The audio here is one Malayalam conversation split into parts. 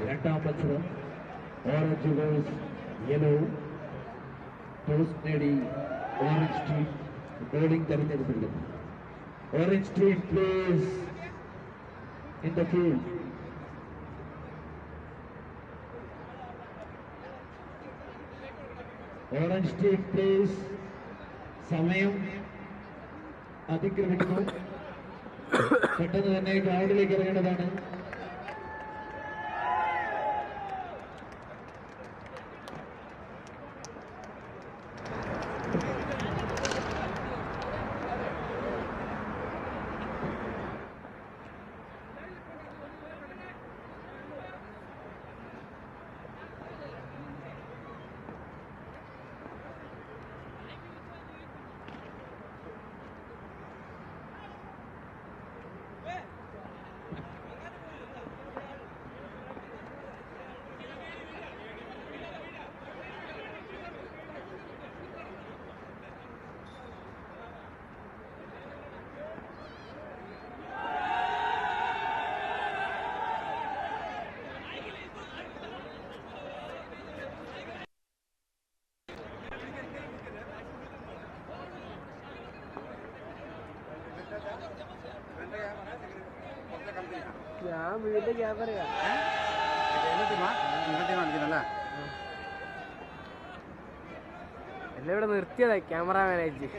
രണ്ടാം മത്സരം ഓറഞ്ച് വേഴ്സ് യെല്ലോ. ടോസ് നേടി ഓറഞ്ച് ടീം ബോളിംഗ് തെരഞ്ഞെടുത്തിരിക്കുന്നു. Orange team plays in the field. Orange team plays. സമയം അതിക്രമിക്കുന്നു. പെട്ടെന്ന് തന്നെ ഗ്രൗണ്ടിലേക്ക് ഇറങ്ങേണ്ടതാണ്. ഞാൻ വീട്ടിൽ ക്യാമറ എല്ലാം ഇവിടെ നിർത്തിയതാ ക്യാമറാമാനായിട്ട്.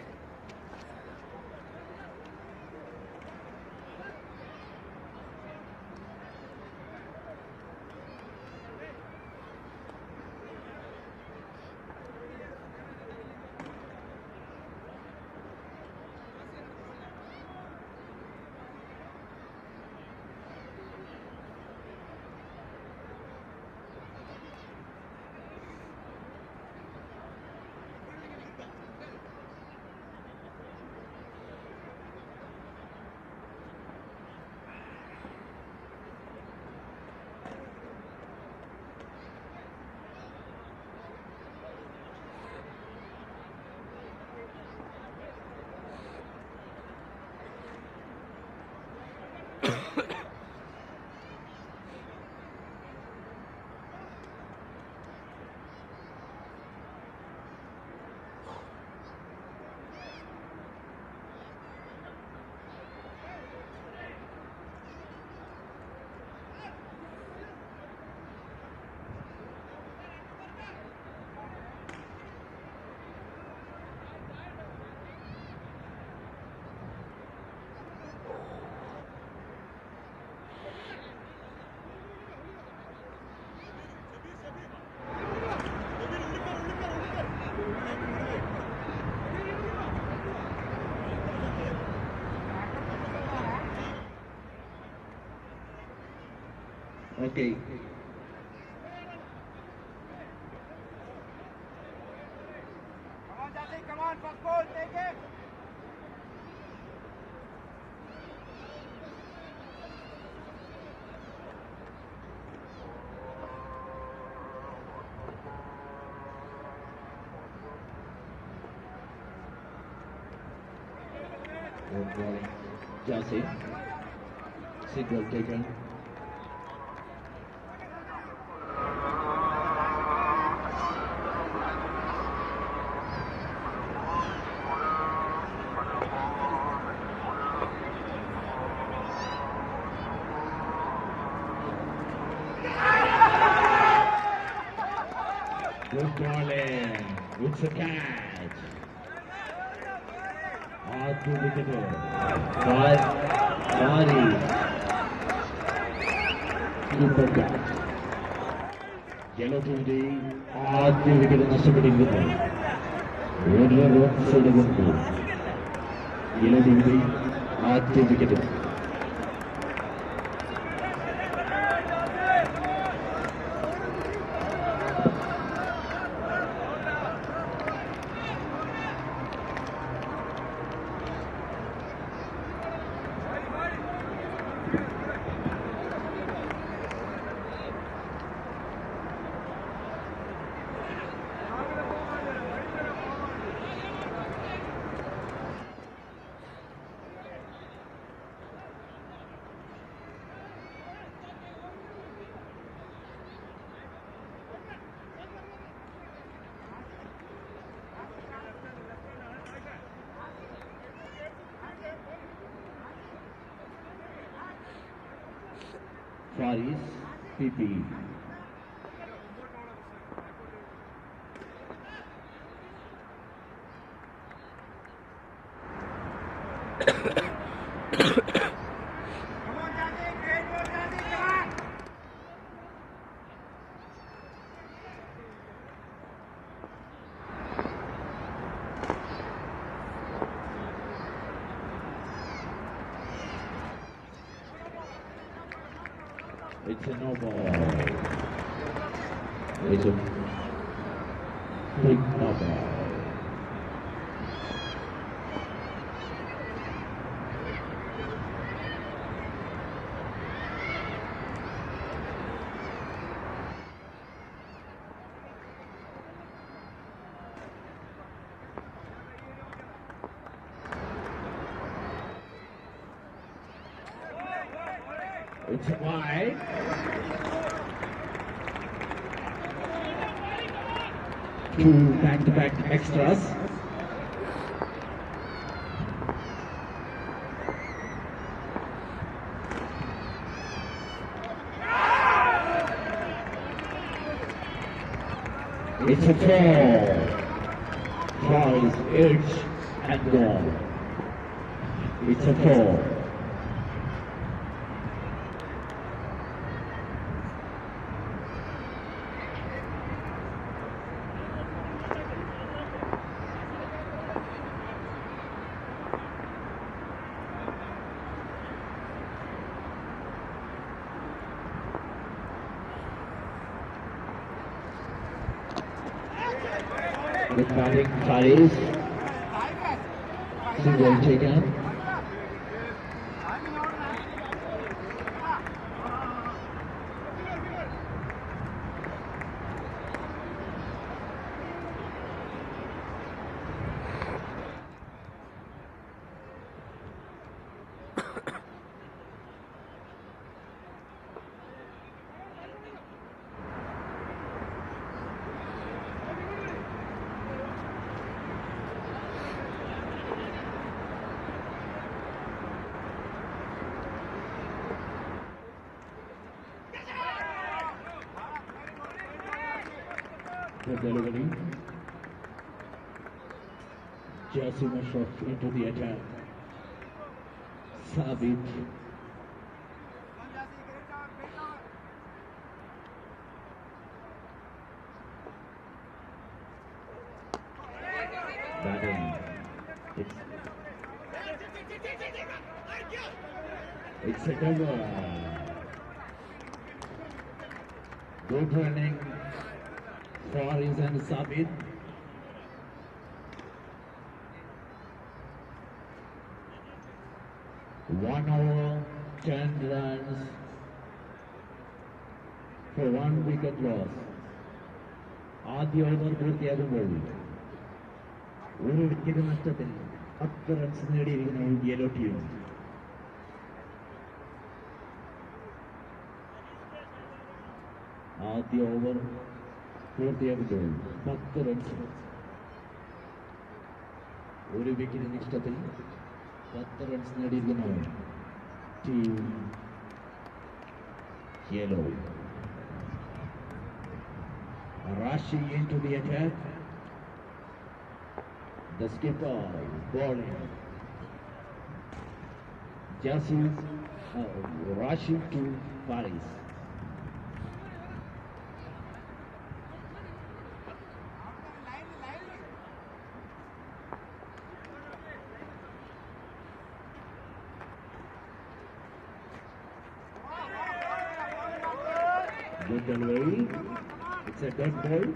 Okay. Come on, Jesse, come on, first ball, take it. Good bowling. Jesse. Single taken. Good bowling. It's a catch. Two wicket. Body. Super catch. Yellow to ആദ്യ വിക്കറ്റ് നഷ്ടപ്പെട്ടിരിക്കുന്നു. ഒരു റൺസ് എടുക്കുന്നു. യെല്ലോ ടീമിന്റെ ആദ്യ wicket. Faris, PP. Come on, Jazzy. Great work, Jazzy. Come on. It's a no ball. It's a big no ball. It's wide. Two back-to-back extras. It's a foul. Tries edge and goal. It's a foul. Good batting, Faris. Single taken. The delivery. Jasim Ashraf into the attack. Sabit. Batting. It's a cover. Good running. Faris and Sabit. One over, 10 runs for one wicket loss. ആദ്യ ഓവർ പൂർത്തിയാകുമ്പോൾ ഒരു വിക്കറ്റ് നഷ്ടത്തിൽ 10 റൺസ് നേടിയിരിക്കുന്നു യെല്ലോ ടീം. ആദ്യ ഓവർ പൂർത്തിയാകുമ്പോൾ 10 റൺസ്, ഒരു വിക്കറ്റ് നഷ്ടത്തിൽ 10 റൺസ് നേടിയിരിക്കുന്നു team yellow. Rushing into the attack, the skipper bowling. Jasim rushing to Faris. Good delivery. It's a dead ball.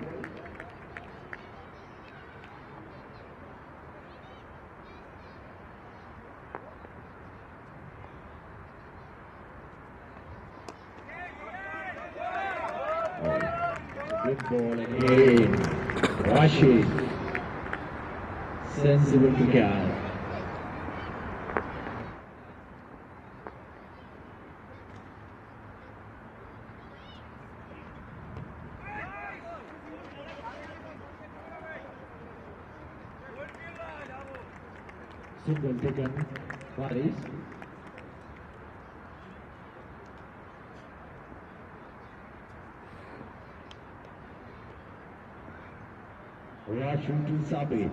Good ball again. Rashid. Sensible to catch. Single taken, Faris. Rashu to Sabit.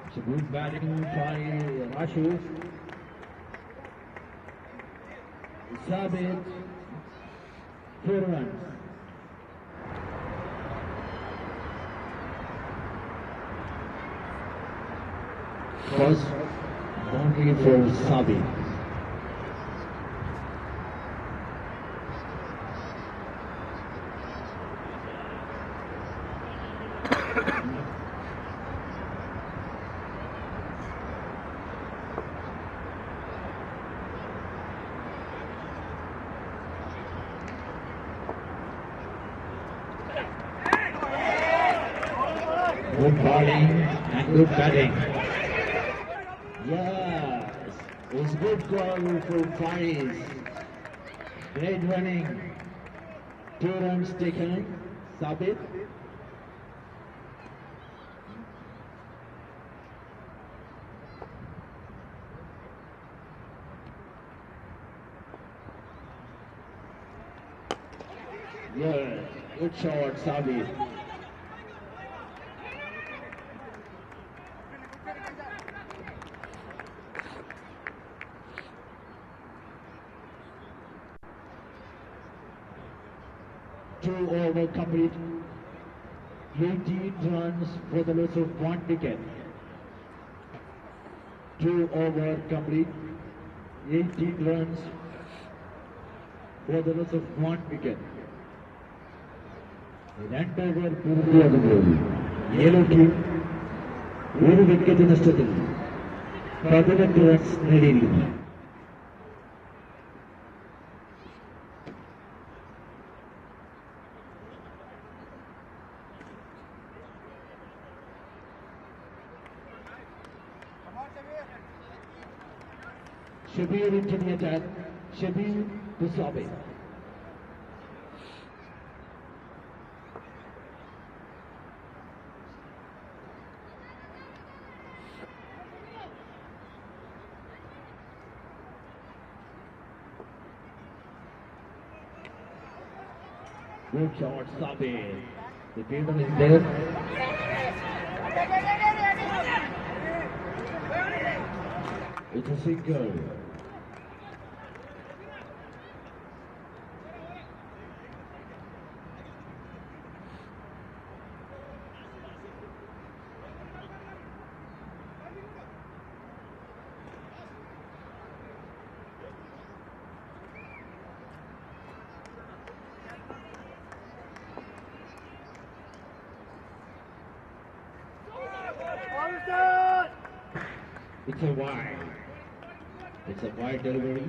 It's a good batting by Rashu. Sabit, 4 runs. First boundary for Sabit. Good bowling and good batting. Yes, it's good call for Faris. Great running. 2 runs taken. Sabit. Yes, good shot, Sabit. Two over complete. 18 runs for the loss of 1 wicket. 2 over complete. 18 runs for the loss of 1 wicket. 2 over പൂർത്തിയാകുമ്പോൾ യെല്ലോ ടീം 1 വിക്കറ്റ് നഷ്ടത്തിൽ 18 runs നേടിയിരിക്കുന്നു. Shabir into the attack. Shabir to Sabit. Good shot, Sabit. The fielder is there. It's a single. It's a wide. It's a wide delivery.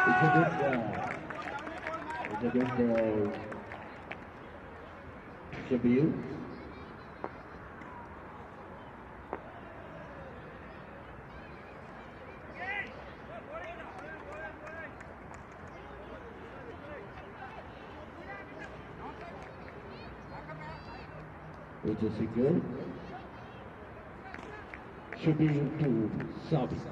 It's a good ball. It's a good ball. Shabir. It's a single. Shabir to Sabit.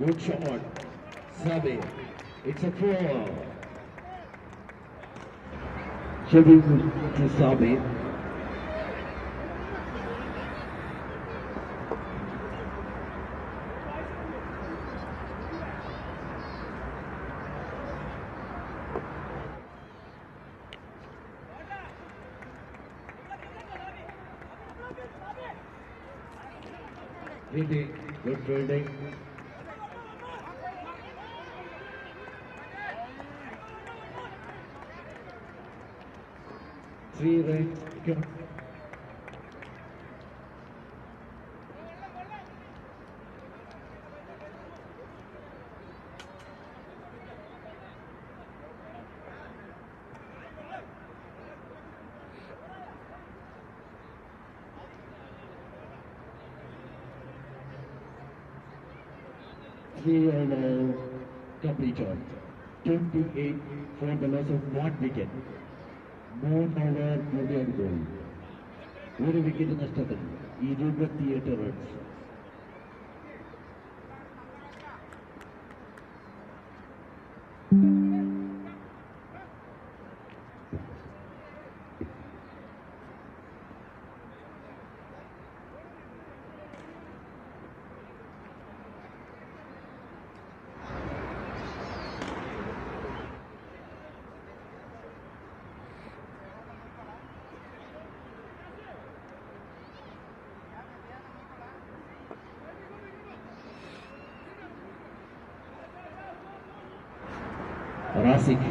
Good shot, Sabit. It's a 4. Shabir to Sabit. Hitting, good fielding. Three runs. Three over completed. 28 for the loss of 1 wicket. 3 over 40 goal. ഒരു വിക്കറ്റ് നഷ്ടത്തിൽ 28 runs. Rasik.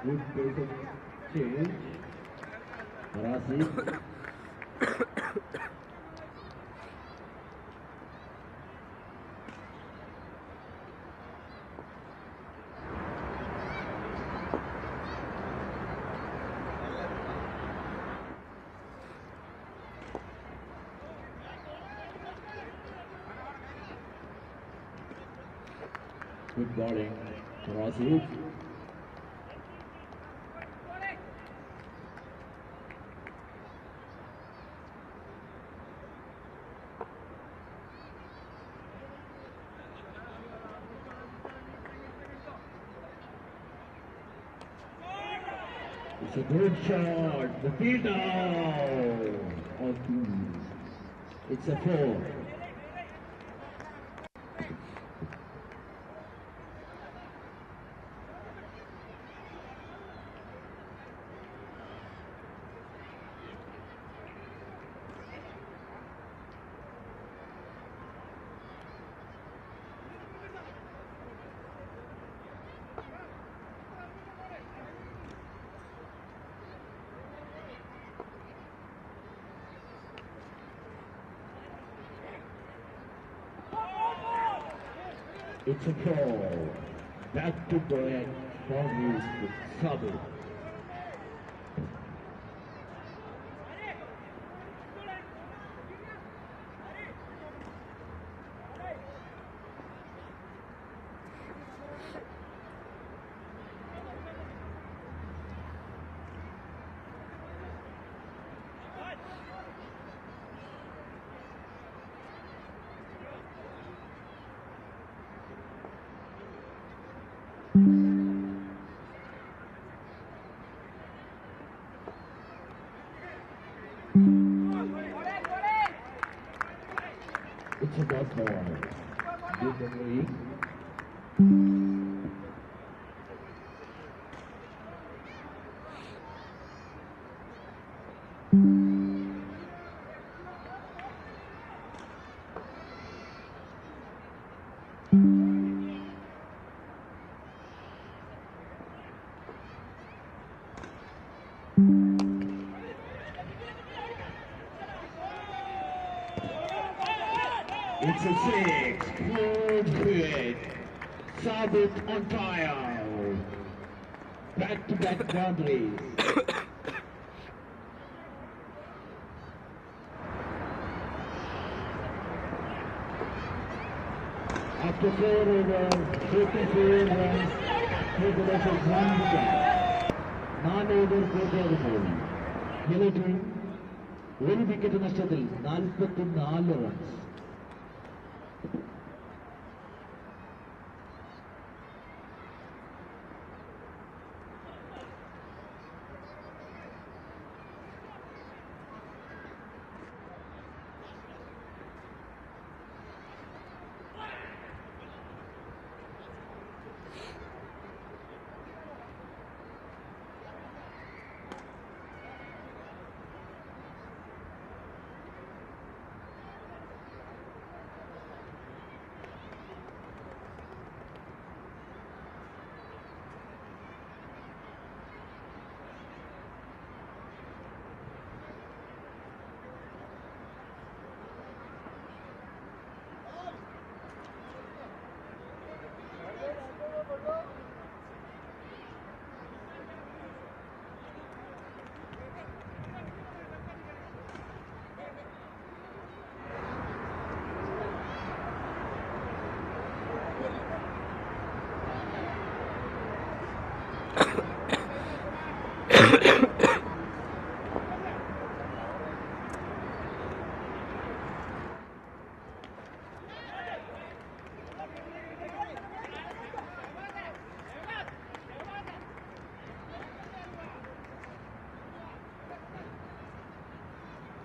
Good pace of change. Rasik. Good bowling. Rasik. It's a good shot. The field out. It's a 4. It's a ball. Back to back boundaries with Sabu. It's a dot ball. Good delivery. It's a 6. Good. Sabit on fire. Back-to-back boundaries. After 4 overs, 54 runs, for the loss of 1 wicket. 4 over 40 goal. Military, 1 wicket നഷ്ടത്തിൽ 44 runs.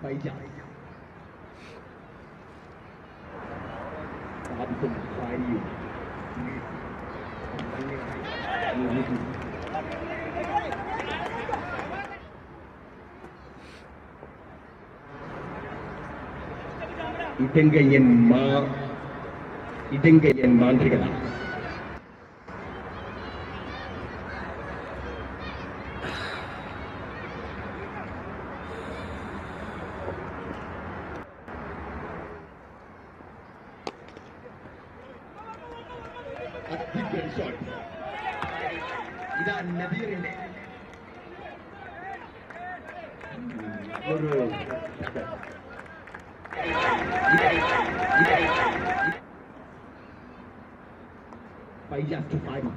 ഫൈജാസ് സാബിത്തും സാരിയും ഇടങ്കയ്യൻ മാന്ത്രികത ഇതാ നദീറിന്റെ ഒരു Faijas to 5.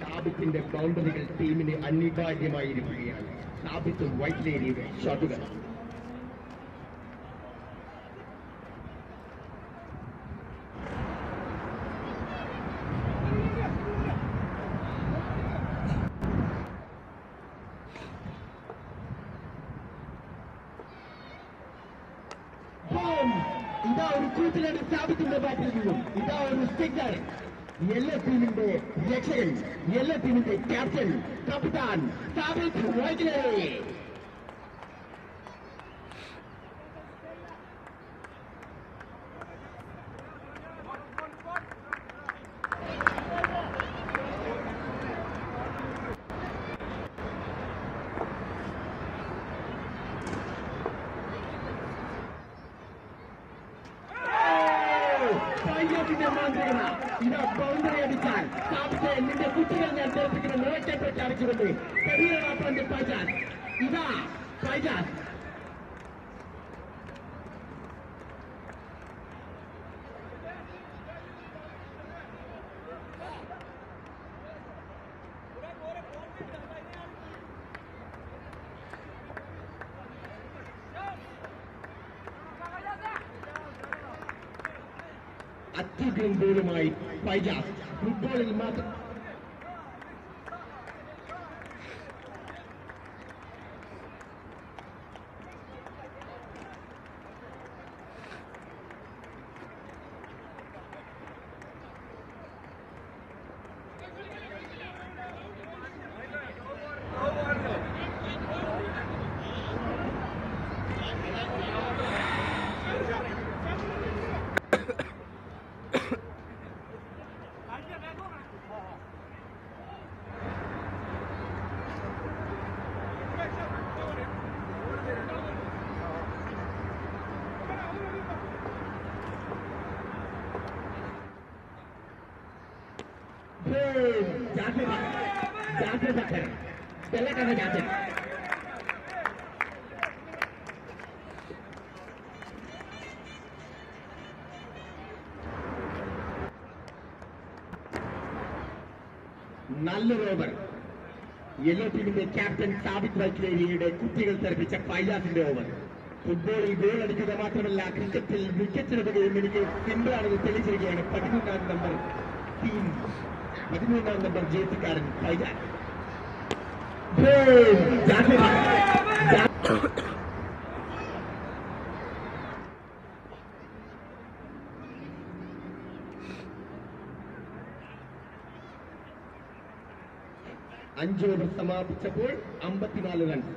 സാബിത്തിന്റെ ബൗണ്ടറികൾ ടീമിന് അനിവാര്യമായിരിക്കുകയാണ്. സാബിത്ത് വൈറ്റ് ലേരിയുടെ ഷോട്ടുകൾ ഇതാ ഒരു കൂട്ടിലാണ് സാബിത്തിന്റെ ബാറ്റിൽ നിന്നും. ഇതാ ഒരു സ്റ്റിക്കാണ്. എല്ലാ ടീമിന്റെ രക്ഷകൻ, എല്ലാ ടീമിന്റെ ക്യാപ്റ്റൻ, കപ്പിത്താൻ സാബിത്ത് വൈറ്റിലേരി. ഇതാ ബൗണ്ടറി അടിച്ചാൽ സാബിത്തെ നിന്റെ കുട്ടികൾ ഞാൻ തോൽപ്പിക്കുന്ന നിറയ്ക്കാൻ പ്രഖ്യാപിച്ചുകൊണ്ട് ശരീരമാപ്പാന്റെ ഫൈജാസ്. ഇതാ ഫൈജാസ് അത്യുഗ്രൻ ബോളുമായി ഫൈജാസ്. ഫുട്ബോളിൽ മാത്രം നല്ലൊരു ഓവർ. യെല്ലോ ടീമിന്റെ ക്യാപ്റ്റൻ സാബിത്ത് വൈറ്റിലേരിയുടെ കുട്ടികൾ തെറിപ്പിച്ച ഫൈജാസിന്റെ ഓവർ. ഫുട്ബോളിൽ ഗോൾ അടിക്കുക മാത്രമല്ല, ക്രിക്കറ്റിൽ വിക്കറ്റെടുക്കുകയും എനിക്ക് സിമ്പിളാണെന്ന് തെളിയിച്ചിരിക്കുകയാണ് 13-ാം നമ്പർ ടീം, 13-ാം നമ്പർ ജേഴ്സിക്കാരൻ ഫൈജാസ്. അഞ്ച് ഓവർ സമാപിച്ചപ്പോൾ 54 റൺസ്.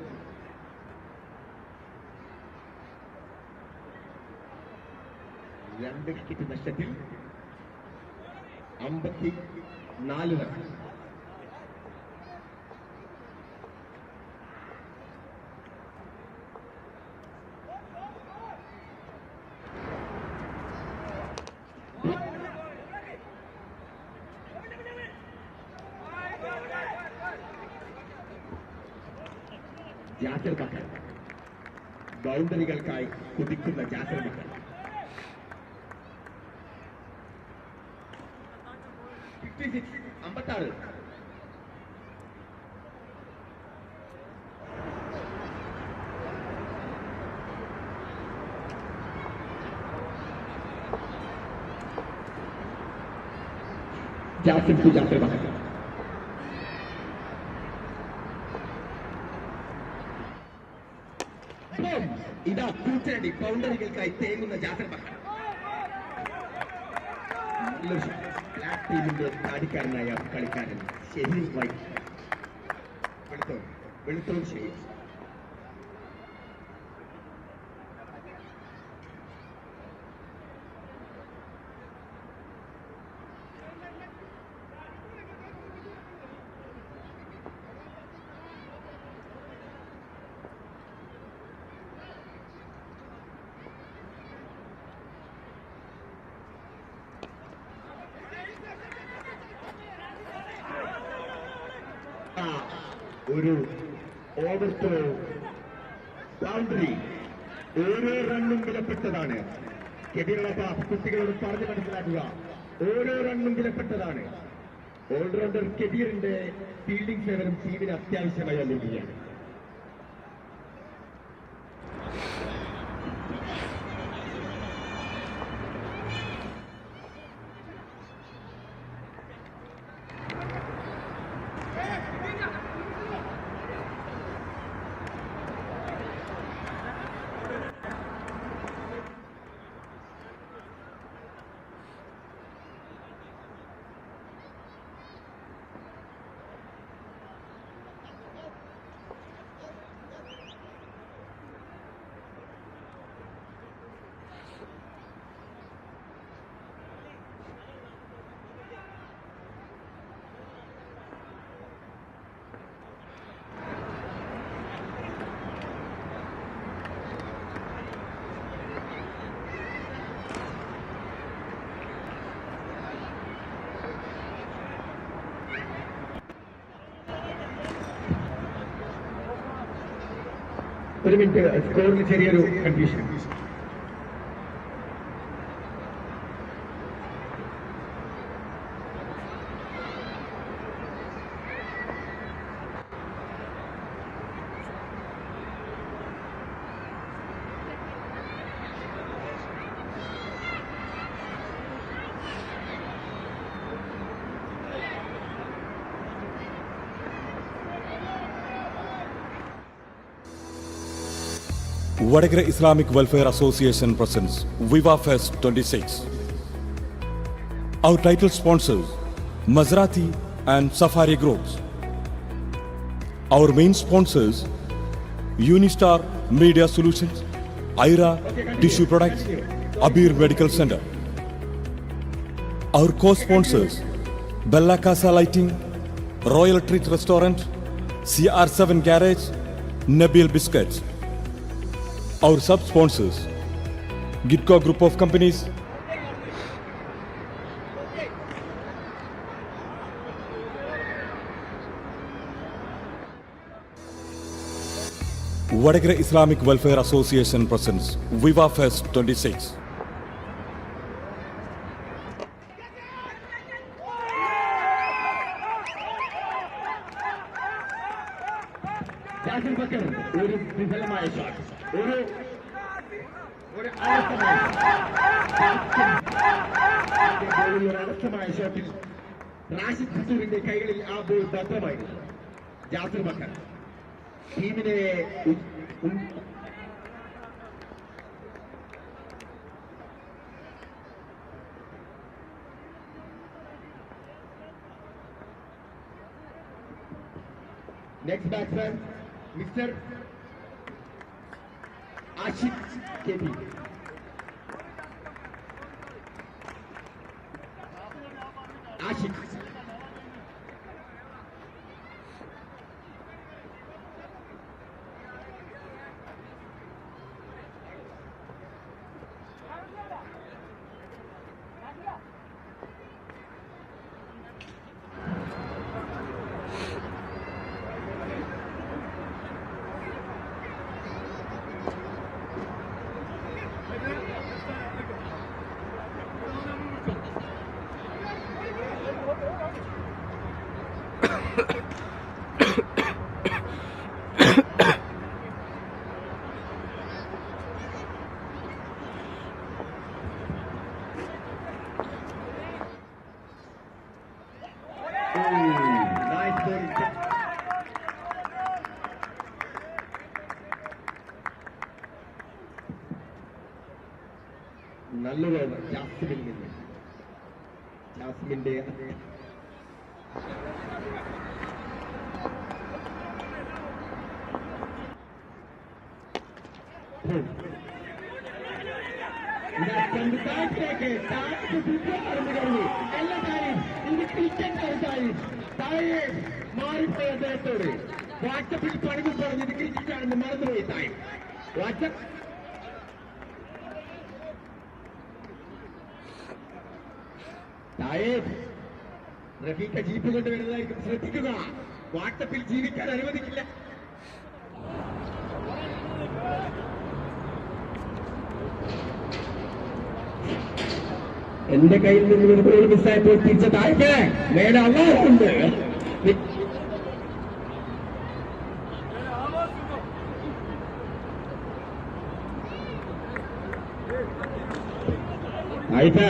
രണ്ട് വിക്കറ്റ് നഷ്ടത്തിൽ 54 റൺസ്. ജാസിർ ബക്കർ ബൗണ്ടറികൾക്കായി കുതിക്കുന്ന ജാസിർ ബക്കർ. 56 56. ജാസിം ടു ജാഫർ ബക്കർ. ഇതാ കൂറ്റടി ബൗണ്ടറികൾക്കായി തേങ്ങുന്ന ജാഫർ ബക്കർ. ബ്ലാക്ക് ടീമിന്റെ താടിക്കാരനായ കളിക്കാരൻ ഷെഹീദ് വൈറ്റ്. വെളുത്തോൺ ഷെഹീദ്. ഒരു ഓവർ ത്രോ ബൗണ്ടറി. ഓരോ റണ്ണും വിലപ്പെട്ടതാണ്. കെബീർ കുട്ടികളോട് പറഞ്ഞു മനസ്സിലാക്കുക, ഓരോ റണ്ണും വിലപ്പെട്ടതാണ്. ഓൾറൗണ്ടർ കെബീറിന്റെ ഫീൽഡിംഗ് സേവനം ടീമിന് അത്യാവശ്യമായ ലഭ്യമാണ്. ഒരു മിനിറ്റ്, സ്കോറിൽ ചെറിയൊരു confusion. Vadagara Islamic Welfare Association presents Viva Fest 26. Our title sponsors Maserati and Safari Groups. Our main sponsors Unistar Media Solutions, IRA Tissue Products, Abir Medical Center. Our co-sponsors Bella Casa Lighting, Royal Treat Restaurant, CR7 Garage, Nabil Biscuits. Our sub-sponsors, Gitco Group of Companies, Vadagara Islamic Welfare Association presents Viva Fest 26. Jafar Bakkar ഒരു വിഫലമായ ഷോട്ട്. ഒരു അലസമായ ഷോട്ടിൽ റാഷിദ് ഖത്തൂറിന്റെ കൈകളിൽ ആ ബോൾ ഭദ്രമായിരുന്നു. ജാഫർ ബക്കർ ടീമിനെ next batsman mister Ashiq KP. Ashiq Nice ball. നല്ലൊരു ഓവർ ജാസ്മിന്റെ മാറിപ്പോയി അദ്ദേഹത്തോട് വാട്സപ്പിൽ പണിത് പറഞ്ഞത് ക്രിക്കറ്റാണെന്ന് മറന്നുപോയി തായ് വാട്സപ്പ് റഫീഖ ജീപ്പ് കൊണ്ടുവരുന്നതായിരിക്കും ശ്രദ്ധിക്കുക വാട്സപ്പിൽ ജീവിക്കാൻ അനുവദിക്കില്ല എന്റെ കയ്യിൽ നിന്ന് ഒരു ഗോൾ മിസ്സായപ്പോൾ തിരിച്ച താഴ്ച മേലെ അള്ളാഹുണ്ട് ആയിട്ട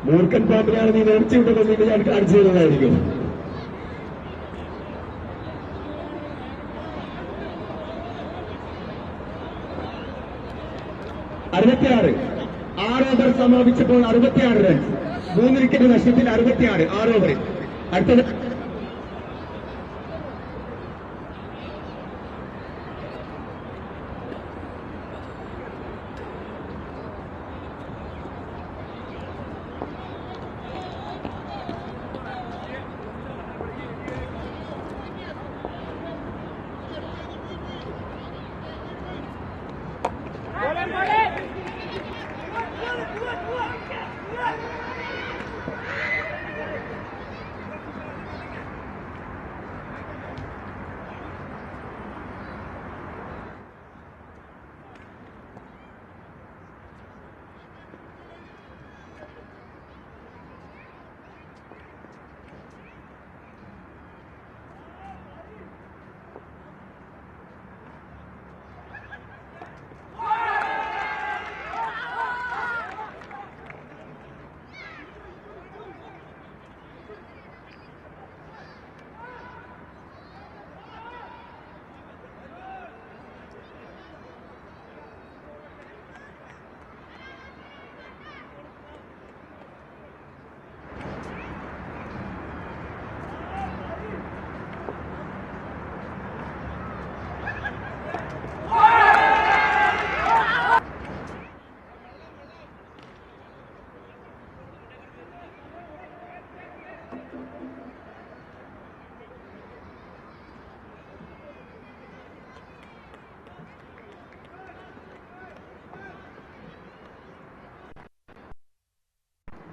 മൂർഖൻ പാമ്പിനാണ് നീ നേർച്ച വിട്ടതെന്ന് ഞാൻ കാണിച്ചു തരുന്നതായിരിക്കും അറുപത്തിയാറ് 6 ഓവർ സമാപിച്ചപ്പോൾ 66 റൺസ് 3 വിക്കറ്റ് നഷ്ടത്തിൽ 66 6 ഓവറിൽ അടുത്തത്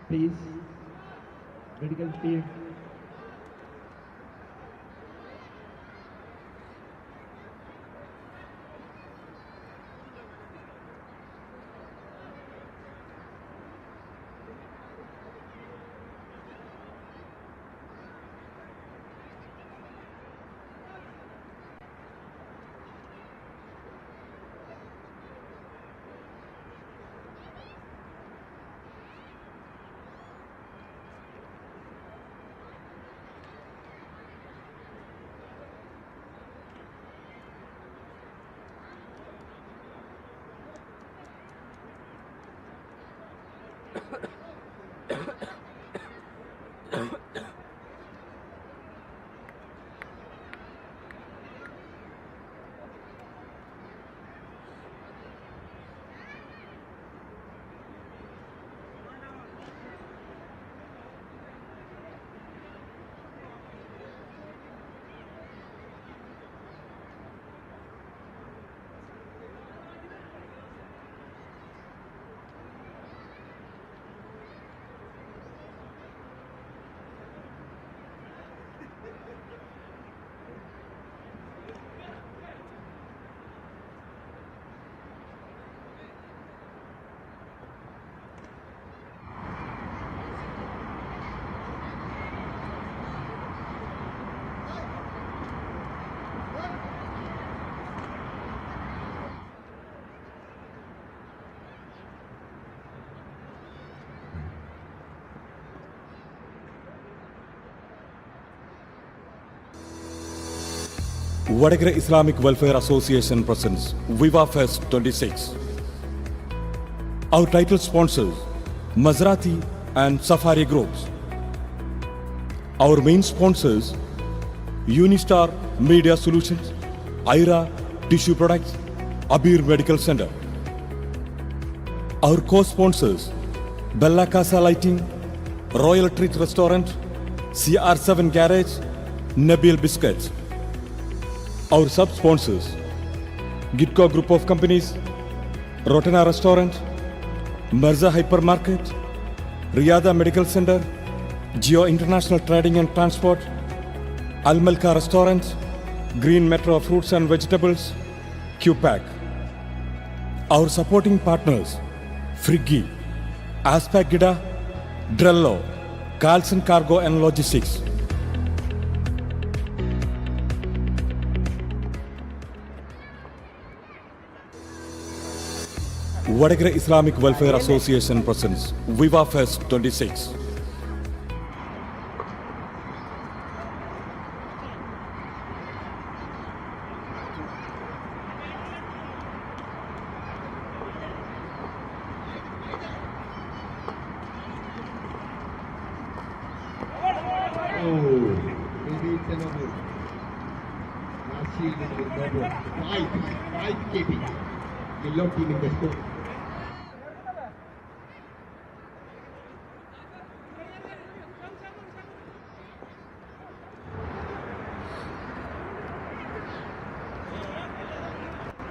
please, medical team. Vadagara Islamic Welfare Association presents Viva Fest 26. Our title sponsors Maserati and Safari Groups. Our main sponsors Unistar Media Solutions, IRA Tissue Products, Abir Medical Center. Our co-sponsors Bella Casa Lighting, Royal Treat Restaurant, CR7 Garage, Nabil Biscuits. Our sub-sponsors Gitco Group of Companies, Rotana Restaurant, Mirza Hypermarket, Riyadha Medical Center, Geo International Trading and Transport, Al Malka Restaurant, Green Metro Fruits and Vegetables, QPAC. Our supporting partners Friggy, Aspag Gida, Drello, Carlson Cargo and Logistics. Vadagara Islamic Welfare Association presents Viva Fest 26. Maybe it's a noble. Rashid is a noble. 5 kp. Yellow team in the score.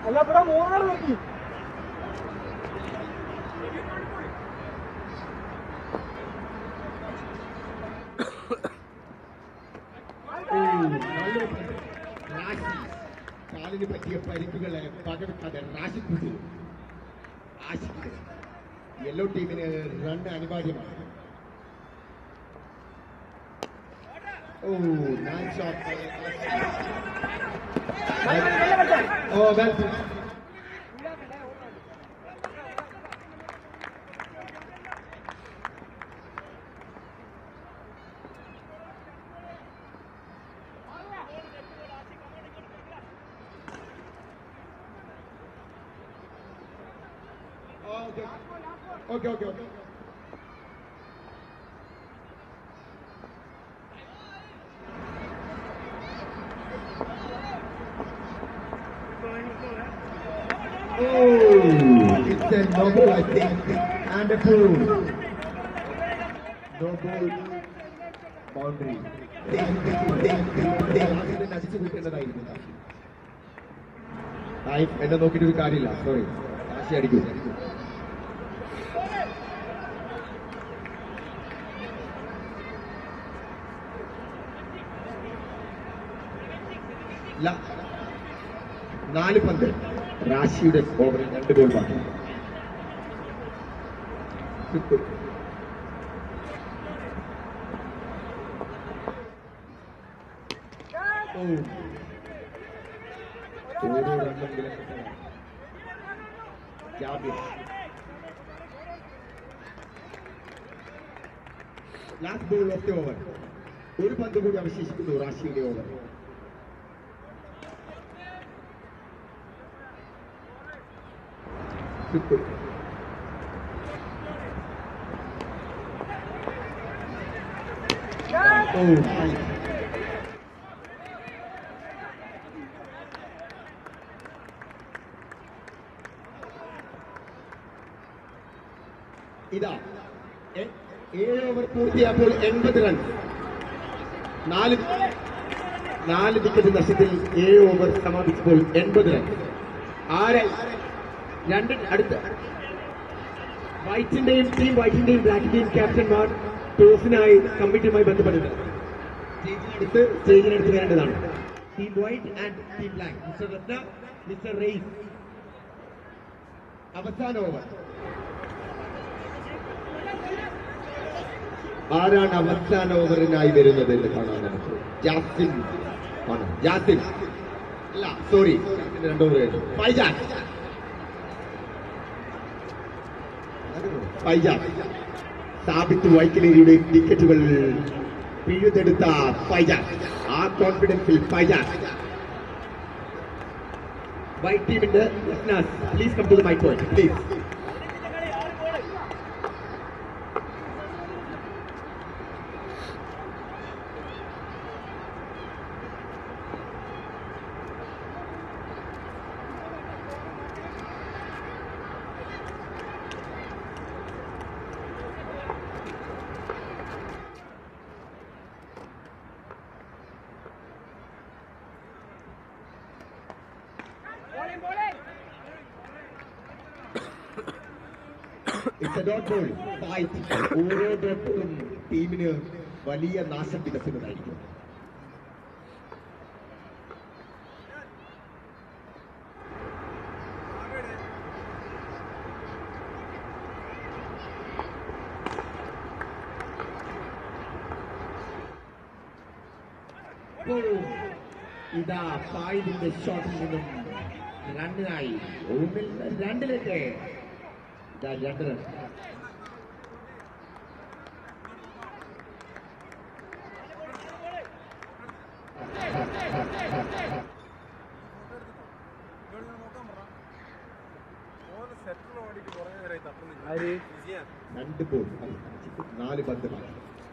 അല്ല ഇവിടെ മൂന്നാറ് നോക്കി കാലിന് പറ്റിയ പരിക്കുകളെ പകർത്താതെ റാഷിദ് ആശിക്ക് യെല്ലോ ടീമിന് റൺ അനിവാര്യമാണ്. Nice shot. Well Okay. It's a noble, I think, and a pull. No goal, boundary. അടിച്ചു കൂട്ടേണ്ടതായിരുന്നു. എന്നെ നോക്കിയിട്ട് ഒരു കാര്യമില്ല. സോറി, കാശി അടിക്കൂ. നാല് പന്ത്. റാഷിയുടെ ഓവറിൽ 2 ഗോൾ ബാക്കി. Last ball of the over. ഒരു പന്ത് കൂടി അവശേഷിക്കുന്നു റാഷിയുടെ ഓവർ. ഇതാ 7 ഓവർ പൂർത്തിയായപ്പോൾ 80 റൺ. 4 വിക്കറ്റ് നഷ്ടത്തിൽ 7 ഓവർ സമാപിച്ചപ്പോൾ 80 റൺ. അടുത്ത വൈറ്റിന്റെയും ബ്ലാക്കിന്റെയും ക്യാപ്റ്റന്മാർ ടോസിനായി കമ്മിറ്റിയുമായി ബന്ധപ്പെട്ടിട്ടുണ്ട്. സ്റ്റേജിനടുത്ത് വരേണ്ടതാണ്. Team white and team black. Mister Ratna, mister Rais. അവസാന ഓവർ. ആരാണ് അവസാന ഓവറിനായി വരുന്നത് എന്ന് കാണാൻ നമുക്ക്. ജാസിം അല്ല, സോറി, 2 ഓവർ കഴിഞ്ഞു. ഫൈജാസ്. സാബിത്ത് വൈക്കലേരിയുടെ വിക്കറ്റുകൾ പിഴുതെടുത്ത ഫൈജാസ്. ആ കോൺഫിഡൻസിൽ Faijas White team in the listeners, please come to the mic point, please. It's a dot ball fight. ഓരോ ഡോട്ടും ടീമിന് വലിയ നാശം വിതക്കുന്നതായിരിക്കും. ഇതാ ഫായിദിന്റെ ഷോട്ടിൽ നിന്നും റണ്ണിനായി 1-2 2 റൺ. രണ്ട് ബോൾ 4 പന്ത്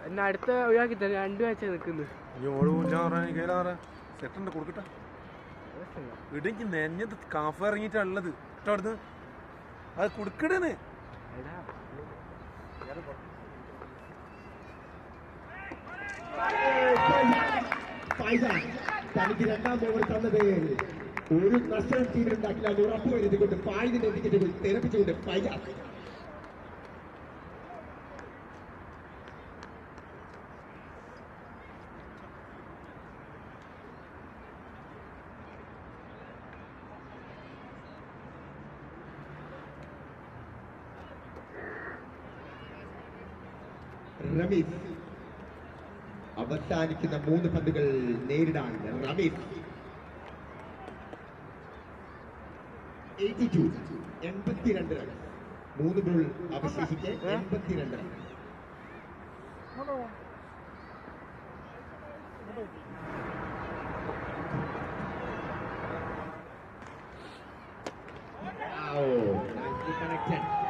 എന്നെ അടുത്ത ഒഴിവാക്കി തന്നെ 2 മാച്ച് നിൽക്കുന്നു. സെറ്ററിന്റെ കൊടുക്കട്ടെ ഇടയ്ക്ക് നെഞ്ഞത് കാഫ് ഇറങ്ങിയിട്ടുള്ളത് ഇട്ടടുത്ത് അത് കൊടുക്കണേന്ന് തനിക്ക് 2ാം ഓവർ തന്നത് ഒരു നഷ്ടം ടീമിനുണ്ടാക്കില്ല ഉറപ്പ് വരുത്തിക്കൊണ്ട് ഫായിദിന്റെ വിക്കറ്റ് തെരപ്പിച്ചുകൊണ്ട് ഫൈസാൻ റമീസ് അവസാനിക്കുന്ന 3 പന്തുകൾ നേരിടാൻ റമീസ് 82 റൺ. 3 ബോൾ അവശേഷിച്ച് 82 റൺ.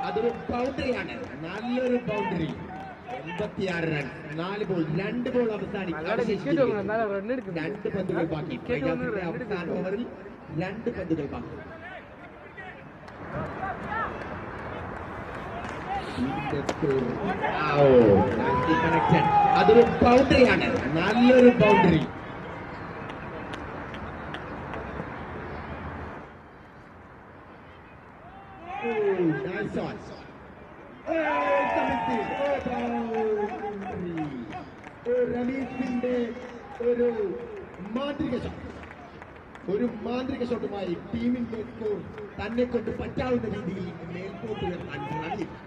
അതൊരു ബൗണ്ടറിയാണ്, നല്ലൊരു ബൗണ്ടറി. 86 റൺ. 4 ബോൾ 2 ബോൾ അവസാനിക്കും. 2 പന്തുകൾ ബാക്കി. അവസാന ഓവറിൽ 2 പന്തുകൾ ബാക്കി. അതൊരു ബൗണ്ടറിയാണ്, നല്ലൊരു ബൗണ്ടറി. റമീസിന്റെ ഒരു മാന്ത്രിക ഷോട്ടുമായി ടീമിന്റെ സ്കോർ തന്നെ കൊണ്ട് പറ്റാവുന്ന രീതിയിൽ മേൽപോട്ട് ഉയർത്താൻ റമീസ്.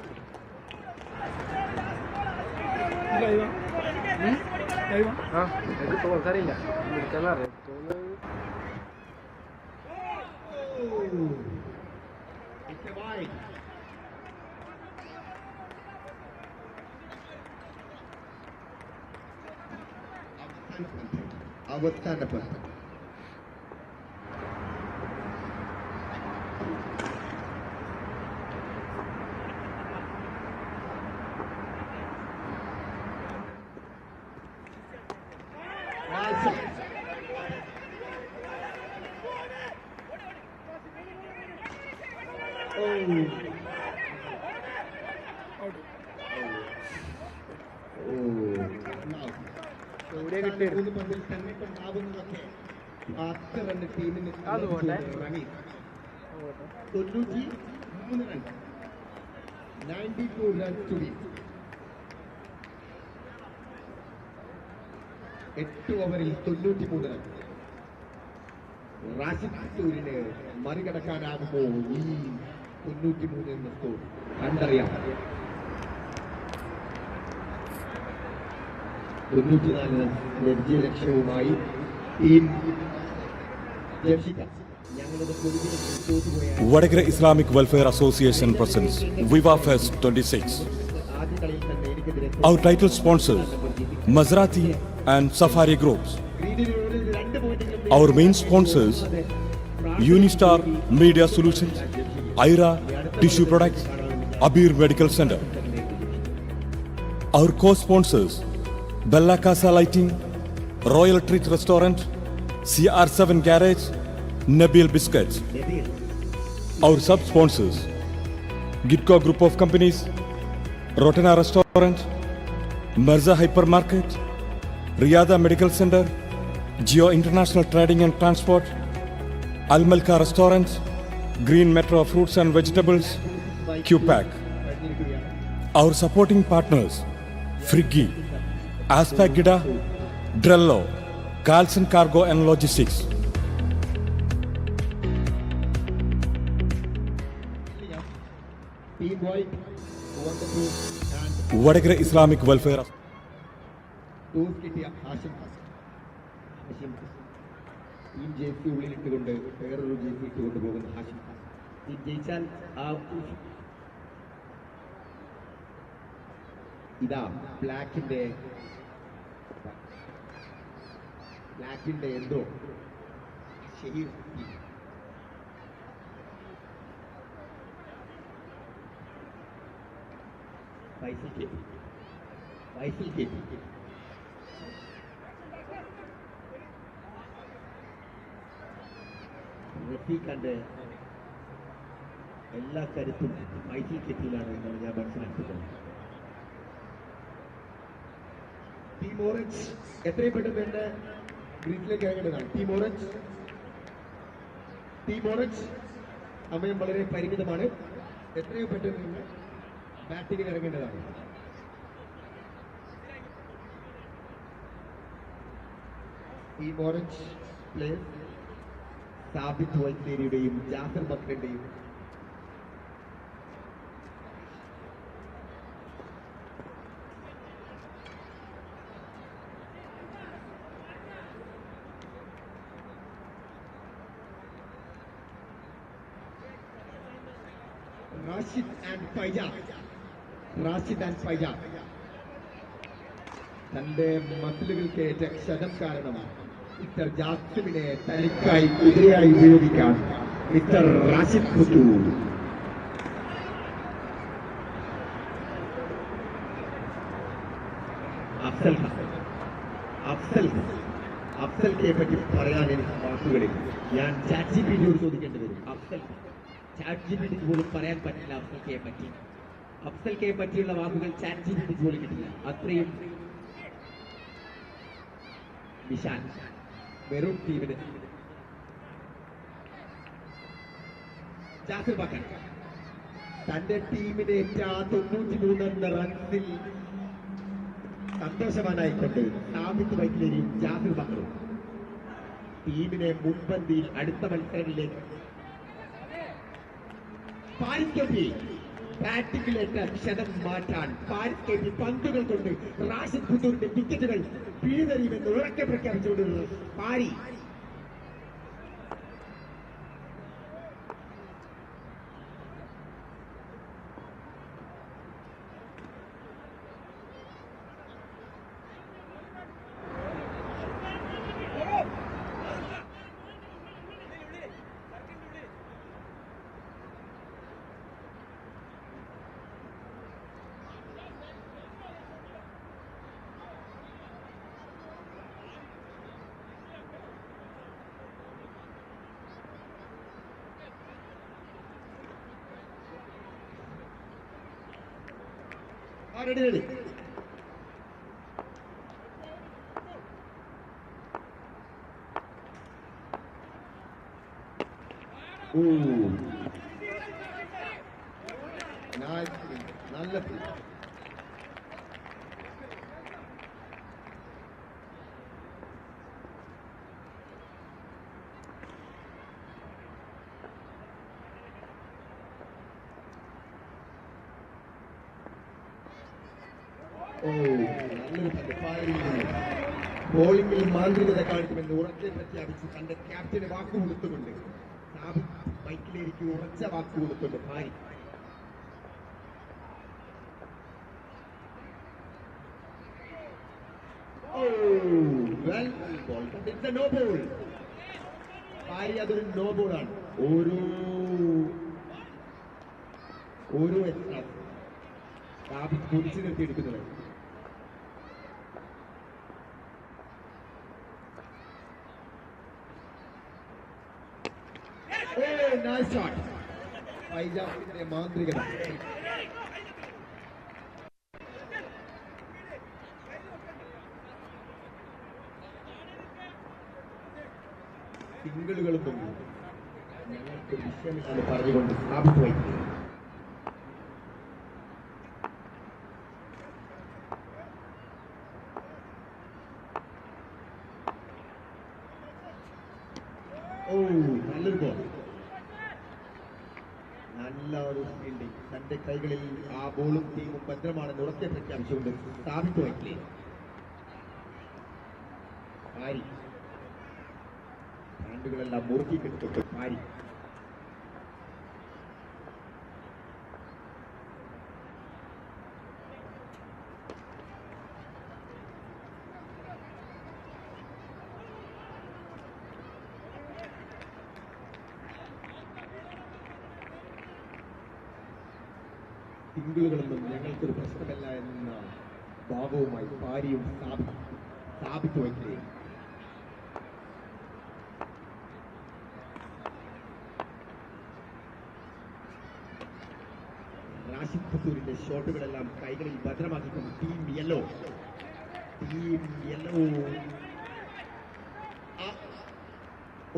അവസാന പന്ത്. പന്തിൽ തന്നെ കൊണ്ടാവുന്നതൊക്കെ 10 റൺ ടീമിന് 93 റൺ. 92 റൺ ടു 8 ഓവറിൽ 93 റൺ. റാഷിദ് ഖത്തൂരിന് മറികടക്കാനാകുമോ ഈ 93 എന്ന സ്കോർ? കണ്ടറിയാം. 94 ലജ്ജ ലക്ഷ്യവുമായി ടീം ഞങ്ങളുടെ Vadakara Islamic Welfare Association presents Viva Fest 26. Our title sponsors Maserati and Safari Groups. Our main sponsors Unistar Media Solutions, IRA Tissue Products, Abir Medical Center. Our co-sponsors, Bella Casa Lighting, Royal Treat Restaurant, CR7 Garage, Nabil Biscuits. Our sub-sponsors, Gitco Group of Companies, Rotana Restaurant, Mirza Hypermarket, Riyadh Medical Center, Geo International Trading and Transport, Al Malka Restaurant, Green Metro Fruits and Vegetables, QPAC. Our supporting partners, Friggy, Aspag Gida, Drello, Carlson Cargo and Logistics. Team White, wonderful, and Vadagara Islamic Welfare. Two's കിട്ടിയ ഹാഷിം ഈ ജേഴ്സി ഉള്ളിലിട്ടുകൊണ്ട് വേറൊരു ജേഴ്സി ഇട്ടുകൊണ്ട് പോകുന്ന ഹാഷിം ഈ ജയിച്ചാൽ ആ ഇതാ ബ്ലാക്കിന്റെ എന്തോ ഷഹീർ വൈസിൽ കേട്ടി റഫീഖിന്റെ എല്ലാ കരുത്തും വൈസിൽ കേട്ടിയിലാണ് എന്നാണ് ഞാൻ മനസ്സിലാക്കുന്നത്. ടീം ഓറഞ്ച് എത്രയും പെട്ടെന്ന് തന്നെ ഗ്രീസിലേക്ക് ഇറങ്ങേണ്ടതാണ്. ടീം ഓറഞ്ച് സമയം വളരെ പരിമിതമാണ്. എത്രയും പെട്ടെന്ന് തന്നെ ബാറ്റിംഗിൽ ഇറങ്ങേണ്ടതാണ്. ടീം ഓറഞ്ച് പ്ലേയേഴ്സ് സാബിത് വൈദ്യേരിയുടെയും ജാസർ ബക്രന്റെയും റാഷിദ് ആൻഡ് ഫൈജ തന്റെ മസിലുകൾക്ക് ഏറ്റ ക്ഷതം കാരണം മിസ്റ്റർ ജാസിമിനെ തനിക്കായി കുതിരയായി ഉപയോഗിക്കാൻ മിസ്റ്റർ റാഷിദ് പുത്തു അഫ്സൽക്കെ പറ്റി പറയാൻ എനിക്ക് വാക്കുകളിൽ ഞാൻ ചാറ്റ് ജിപിടിയോട് ചോദിക്കേണ്ടി വരും. ചാറ്റ് ജിപിടിക്ക് പോലും പറയാൻ പറ്റില്ല അഫ്സൽക്കെ പറ്റിയുള്ള വാക്കുകൾ ചാറ്റ് ജിപിടിക്ക് പോലും കിട്ടില്ല. അത്രയും വിശാൽ മെറൂൺ ടീമിന് ജാസിർ ബക്കർ തന്റെ ടീമിനെ 93 റൺസിൽ സന്തോഷവാനായിക്കൊണ്ട് സാബിത്ത് വൈദ്യേരിയും ജാസിർ ബക്കറും ടീമിനെ മുൻപന്തിയിൽ അടുത്ത മത്സരങ്ങളിലേക്ക് ബാറ്റിംഗിലേറ്റ ക്ഷതം മാറ്റാൻ പാരിസ് കെ പി പന്തുകൾ കൊണ്ട് റാഷിദ് പുത്തൂരിന്റെ വിക്കറ്റുകൾ പിഴുതെറിയുമെന്ന് ഉറക്കെ പ്രഖ്യാപിച്ചുകൊണ്ടിരുന്നത് പാരി. Ready. Ooh. Nice. നല്ല ബോളിംഗിൽ മാന്ത്രികത കാണിക്കുമെന്ന് ഉറക്കെ പ്രഖ്യാപിച്ച് തന്റെ ക്യാപ്റ്റന് വാക്കുകൊടുത്തുകൊണ്ട് സാബിത്ത് മൈക്കിലേക്ക് ഉറച്ച വാക്കുകൊടുത്തുകൊണ്ട് ഭാരി. പാരി അതൊരു നോ ബോളാണ്. ഓരോ എക്സ്ട്രാ കുതിച്ചു നിർത്തിയെടുക്കുന്നത്. പൈജാബിന്റെ മാന്ത്രികത. സിംഗിളുകളൊന്നും ഞങ്ങൾക്ക് വിഷയമില്ലാന്ന് പറഞ്ഞുകൊണ്ട് സ്ഥാപിച്ചു വയ്ക്കുക. നല്ലൊരു ബോൾ, നല്ല ഒരു ഫീൽഡിംഗ്. തന്റെ കൈകളിൽ ആ ബോളും ടീമും ഭദ്രമാണെന്ന് ഉറക്കെ പ്രഖ്യാപിച്ചുകൊണ്ട് സ്ഥാപിച്ചു വയ്ക്കില്ലേ. പാരി ാൻഡുകളെല്ലാം മുറുക്കി കെട്ടിട്ട് പാരി. സിംഗിളുകളൊന്നും ഞങ്ങൾക്കൊരു പ്രശ്നമല്ല എന്ന ഭാവവുമായി പാരിയും സ്ഥാപിച്ചു വയ്ക്കുകയും റാഷിദ് ഖത്തൂരിന്റെ ഷോട്ടുകളെല്ലാം കൈകളിൽ ഭദ്രമാക്കിക്കൊണ്ട് ടീം യെല്ലോ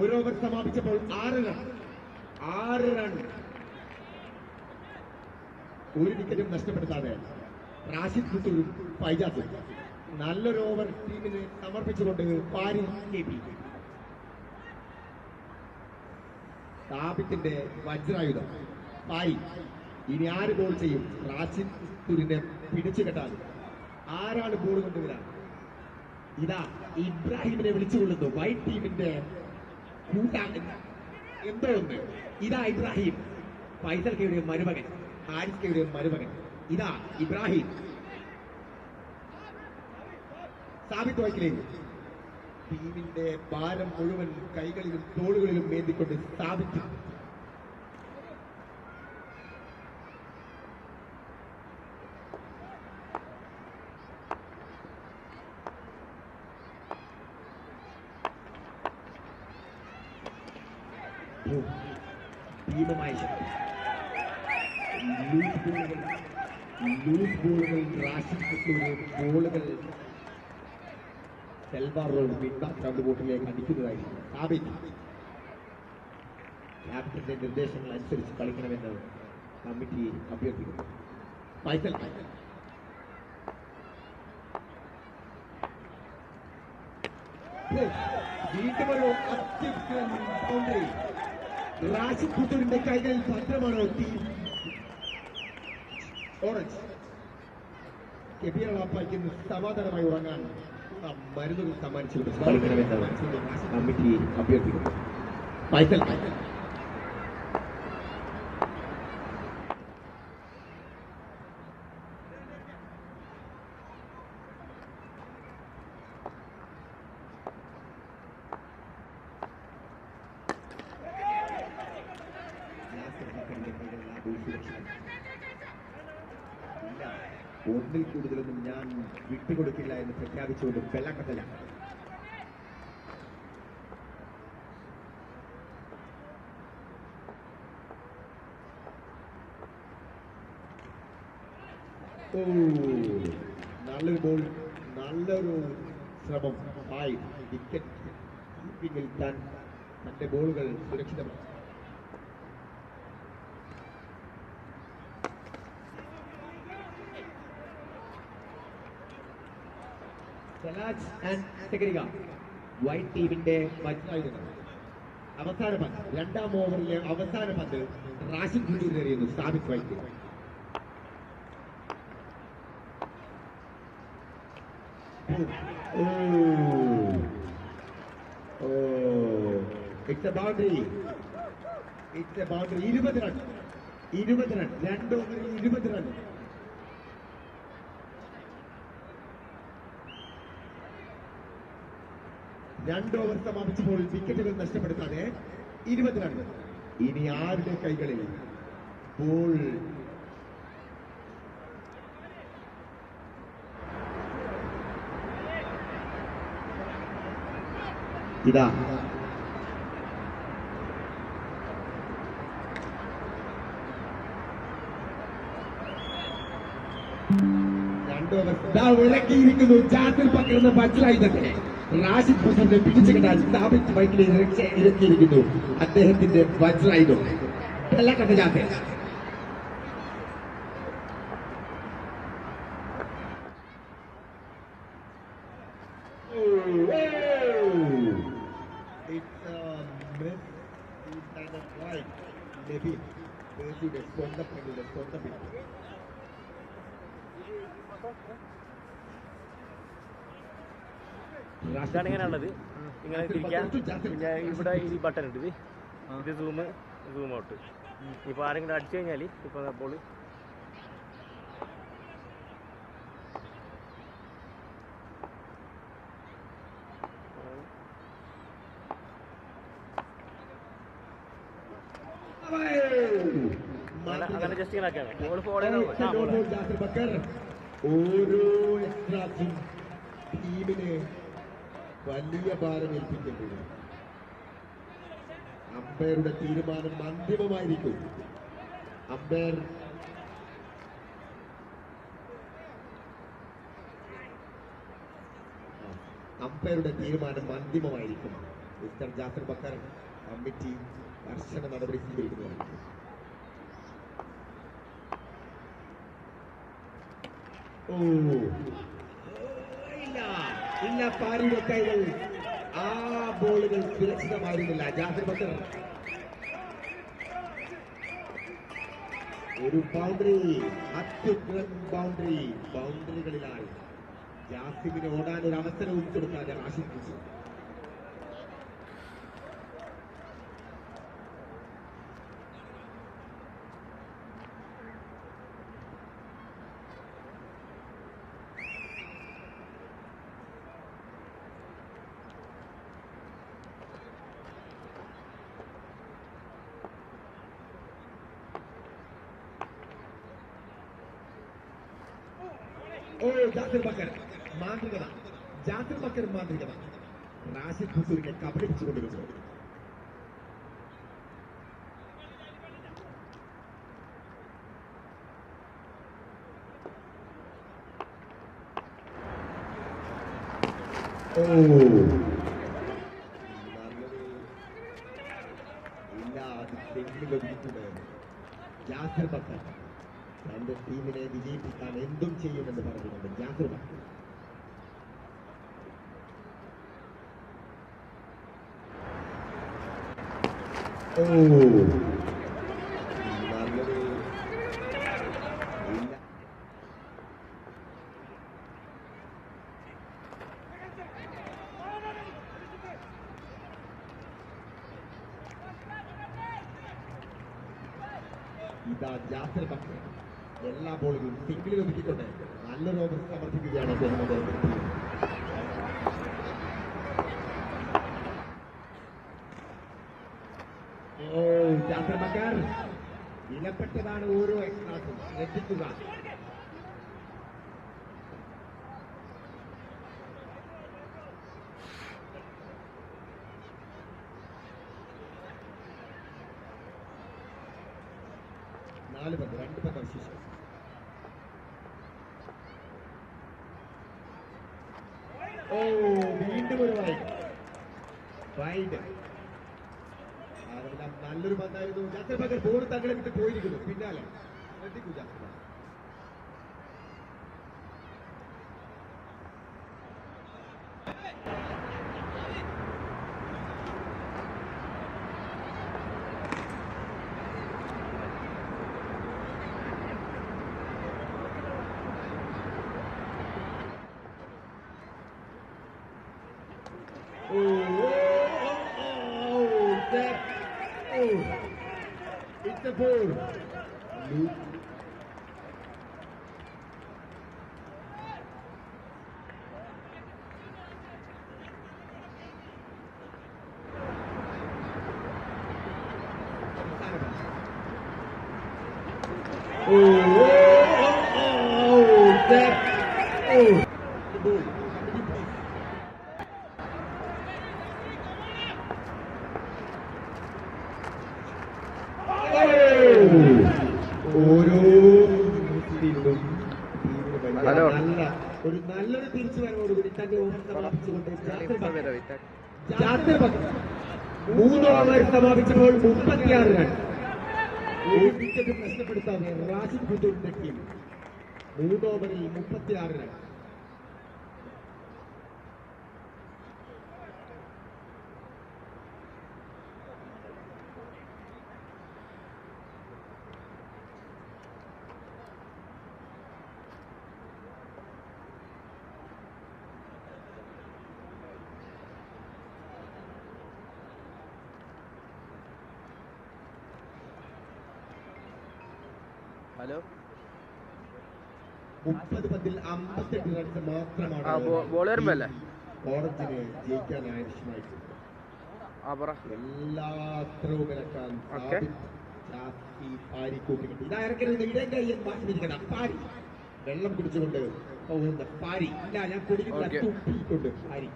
ഒരു ഓവർ സമാപിച്ചപ്പോൾ 6 റൺ. ഒരു വിക്കറ്റും നഷ്ടപ്പെടുത്താതെ റാഷിദ് ഖത്തൂരും ഫൈജാസും നല്ലൊരു ഓവർ ടീമിന് സമർപ്പിച്ചുകൊണ്ട് പാരി KP. സാബിത്തിന്റെ വജ്രായുധം പാരി. ഇനി ആര് ബോൾ ചെയ്യും? റാഷിദ് ഖത്തൂരിനെ പിടിച്ചു കെട്ടാൻ ആരാണ് ബോൾ കൊണ്ടുവരാൻ? ഇതാ ഇബ്രാഹിമിനെ വിളിച്ചുകൊള്ളുന്നു. വൈറ്റ് ടീമിന്റെ എന്തോ ഒന്ന്. ഇതാ ഇബ്രാഹിം, ഫൈസൽ കെയുടെ മരുമകൻ, ഹാരിസ് കെയുടെ മരുമകൻ. ഇതാ ഇബ്രാഹിം സാബിത്ത് വൈക്കിലേക്ക്. ടീമിന്റെ ഭാരം മുഴുവൻ കൈകളിലും തോളുകളിലും മേന്തിക്കൊണ്ട് സാബിത്ത്. ഭീമമായ ശക്തി. ലൂസ് ബോളുകൾ റാഷിദ് ഖത്തൂര് ബോളുകൾ സെൽവാർ റോഡ് മിഡ് ബോട്ടിലേക്ക് അടിക്കുന്നതായിരിക്കും. സാബിത്ത് ക്യാപ്റ്റന്റെ നിർദ്ദേശങ്ങൾ അനുസരിച്ച് കളിക്കണമെന്ന് കമ്മിറ്റി അഭ്യർത്ഥിക്കുന്നു. ഫൈസൽ വീണ്ടും ഒരു ബൗണ്ടറി. റാഷിദ് ഖത്തൂരിന്റെ കൈകളിൽ ഭദ്രമാണോ ടീം ഓറഞ്ച്? കെബിയറപ്പായിക്ക് സമാധാനമായി ഉറങ്ങാൻ മരുന്നുകൾ സമ്മാനിച്ചുകൊണ്ട് കളിക്കണമെന്ന് കമ്മിറ്റി അഭ്യർത്ഥിക്കുന്നു. ഫൈസൽ ഒന്നിൽ കൂടുതലൊന്നും ഞാൻ വിട്ടുകൊടുക്കില്ല എന്ന് പ്രഖ്യാപിച്ചുകൊണ്ട് വെള്ളക്കത്തല. നല്ലൊരു ബോൾ, നല്ലൊരു ശ്രമം. വിക്കറ്റ് കീപ്പിംഗിൽ തന്റെ ബോളുകൾ സുരക്ഷിതമാണ്. വൈറ്റ് ടീമിന്റെ വജ്രായുധങ്ങൾ. അവസാന പന്ത്, 2ാം ഓവറിലെ അവസാന പന്ത് റാഷിദ് ഖത്തൂരിന് എറിയുന്നു Sabith white. It's a boundary. 20 run. 2 ഓവറിൽ 20 റൺ. 2 ഓവർ സമാപിച്ചപ്പോൾ വിക്കറ്റുകൾ നഷ്ടപ്പെടുത്താതെ 20 റൺ. ഇനി ആരുടെ കൈകളിൽ ബോൾ? ഇതാ ഇറക്കിയിരിക്കുന്നു. ജാസിൽ പകർന്ന ബജ്ലായി തന്നെ റാഷിദ് ഹുസൈനെ പിടിച്ചു കിട്ടാൻ സ്ഥാപിച്ച് ബൈക്കിൽ ഇറക്കിയിരിക്കുന്നു. അദ്ദേഹത്തിന്റെ വജ്രായുധം കഥ ജാസിൽ. സ്വന്തം ഇതാണ് ഇങ്ങനെയുള്ളത്. ഇങ്ങനെ തിരിക്കാം. പിന്നെ ഇവിടെ ഈ ബട്ടൺ ഉണ്ട്. ഇത് സൂം ഔട്ട്. ഇപ്പോൾ ആരെങ്കിലും അടിച്ചു കഴിഞ്ഞാൽ ഇപ്പോൾ അപ്പോൾ അങ്ങനെ ജസ്റ്റ് ഇങ്ങനെ ആക്കിയാണ് ബോൾ ഫോളോ ഓരോ എക്സ്ട്രാസും ടീമിന് വലിയ ഭാരം ഏൽപ്പിക്കപ്പെടും. അമ്പയറുടെ തീരുമാനം അന്തിമമായിരിക്കും. അമ്പയറുടെ തീരുമാനം അന്തിമമായിരിക്കും. മിസ്റ്റർ ജാഫർ ബക്കർ കമ്മിറ്റി കർശന നടപടി സ്വീകരിക്കുന്നതായിരിക്കും. ഇല്ല, പാരിയുടെ കൈകൾ. ആ ബോളുകൾ സുരക്ഷിതമായിരുന്നില്ല. ജാഫർ ബക്കർ ഒരു ബൗണ്ടറി, അത്യുഗ്രൻ ബൗണ്ടറികളിലായി ജാസിമിന് ഓടാൻ ഒരു അവസരവും കൊടുക്കാതെ ആശിപ്പിച്ചു. ജാസിർ ബക്കർ മാന്ത്രികത. റാഷിദ് ഹുസൂരിനെ കബളിപ്പിച്ചുകൊണ്ടിരുന്നു. ജാസിർ ബക്കർ തന്റെ ടീമിനെ വിജയിപ്പിക്കാൻ എന്തും ചെയ്യുമെന്ന് പറഞ്ഞുകൊണ്ട് ജാസിർ ബക്കർ. ഇതാ ജാസിർ ബക്കർ എല്ലാ ബോളുകളും സിംഗിളിൽ ഒതുക്കിക്കൊണ്ട് നല്ലൊരു ഓവർ സമർപ്പിക്കുകയാണ് അദ്ദേഹം. ജാസിർ ബക്കർ വിലപ്പെട്ടതാണ് ഓരോ എക്സ്ട്രാസും. ശ്രദ്ധിക്കുക. നാല് പന്ത്, 2 പന്ത് അവശേഷിക്കും. വീണ്ടും ഒരു വൈഡ്. അതെല്ലാം നല്ലൊരു പന്തായിരുന്നു. ജാസിർ ബക്കർ ബോൾ തങ്ങളെ വിട്ട് പോയിരിക്കുന്നു. പിന്നാലെ ശ്രദ്ധിക്കൂ Jasir Backer. It's a ball. ഓരോ ടീമിനും ഒരു നല്ലൊരു തിരിച്ചു വരവോടുകൂടി തന്റെ ഓവർ സമാപിച്ചുകൊണ്ട് ജാസിർ ബക്കർ 3 ഓവർ സമാപിച്ചപ്പോൾ 36 റൺ. ഒരു വിക്കറ്റ് നഷ്ടപ്പെടുത്താതെ റാഷിദ് ഖുദൂറിന്റെ ടീം 3 ഓവറിൽ 36 റൺ. ഹലോ 30 പന്തിൽ 58 റൺസ് മാത്രമാണ് ബോൾ വരുമ്പല്ലേ ഓറഞ്ചിന് ജയിക്കാൻ ആവശ്യമായിട്ടുണ്ട്. എല്ലാ അത്രവും ഇറക്കാൻ കൂട്ടിക്കിട്ടി. ഇതാ ഇറക്കരുത്, ഇടം കയ്യൻ മാറ്റിരിക്കണം. പാരി വെള്ളം കുടിച്ചുകൊണ്ട് പോകുന്ന പാരി. ഇല്ല, ഞാൻ കുടിക്കില്ല, തുപ്പിയിട്ടുണ്ട് പാരി.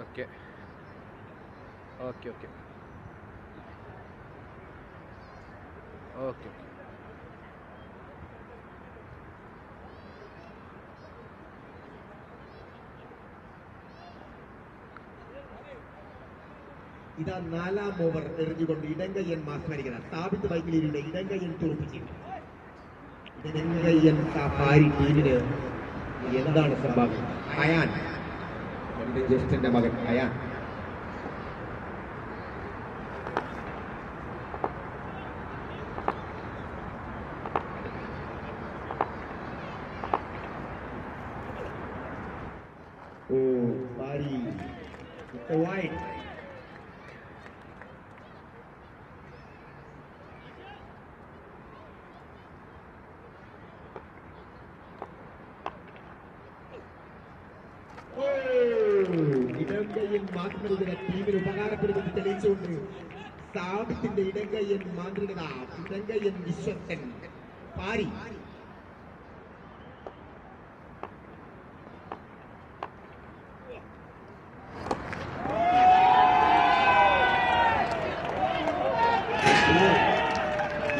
ഓക്കെ ഓക്കെ ഓക്കെ ഓക്കെ ഇതാ 4ാം ഓവർ എറിഞ്ഞുകൊണ്ട് ഇടങ്കയ്യൻ മാസ്മരിക്കണം. സ്ഥാപിത വൈകലിയുടെ ഇടങ്കയ്യൻ തോൽപ്പിച്ചിട്ടുണ്ട്. ഇടങ്കയ്യൻ പാരി ടീമിന് എന്താണ് സംഭവം? അയാൻ, എന്റെ ജ്യേഷ്ഠന്റെ മകൻ അയാൻ. പാരി വൈഡ്. ഇടങ്കയ്യൻ മാന്ത്രികത ടീമിന് ഉപകാരപ്പെടുമെന്ന് തെളിയിച്ചുകൊണ്ട് സാബിത്തിന്റെ ഇടങ്കയ്യൻ മാന്ത്രികത, ഇടങ്കയ്യൻ വിശ്വസ്തൻ പാരി.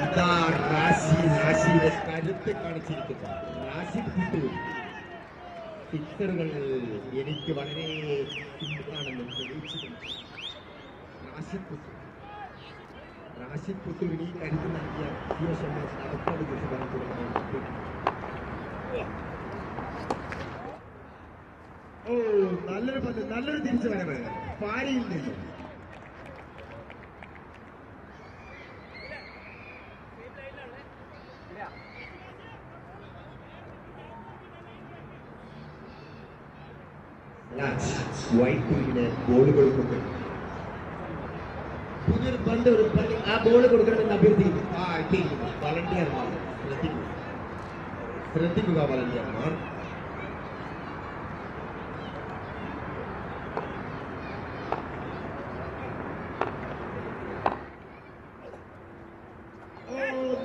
ഇതാ റാഷിയുടെ കരുത്ത് കാണിച്ചിരിക്കുന്നു. റാഷിദ് ഖുദൂർ സിക്സറുകൾ എനിക്ക് വളരെ സിമ്പിളാണെന്ന് തെളിയിച്ചിട്ടുണ്ട്. റാഷിദ് ഖുദൂറിന് ഈ കരുത്ത് നൽകിയ അവസാന ദിവസം നല്ലൊരു പന്ത്, നല്ലൊരു തിരിച്ചു വരവ് പാരിയിൽ നിന്നും. വൈറ്റ് ടീമിന് ബോൾ കൊടുക്കുമ്പോൾ പുതിയൊരു പന്ത്, ഒരു പന്ത് ആ ബോൾ കൊടുക്കണമെന്ന് അഭ്യർത്ഥിക്കുന്നു. വളണ്ടിയർമാർ ശ്രദ്ധിക്കുക വളണ്ടിയർമാർ.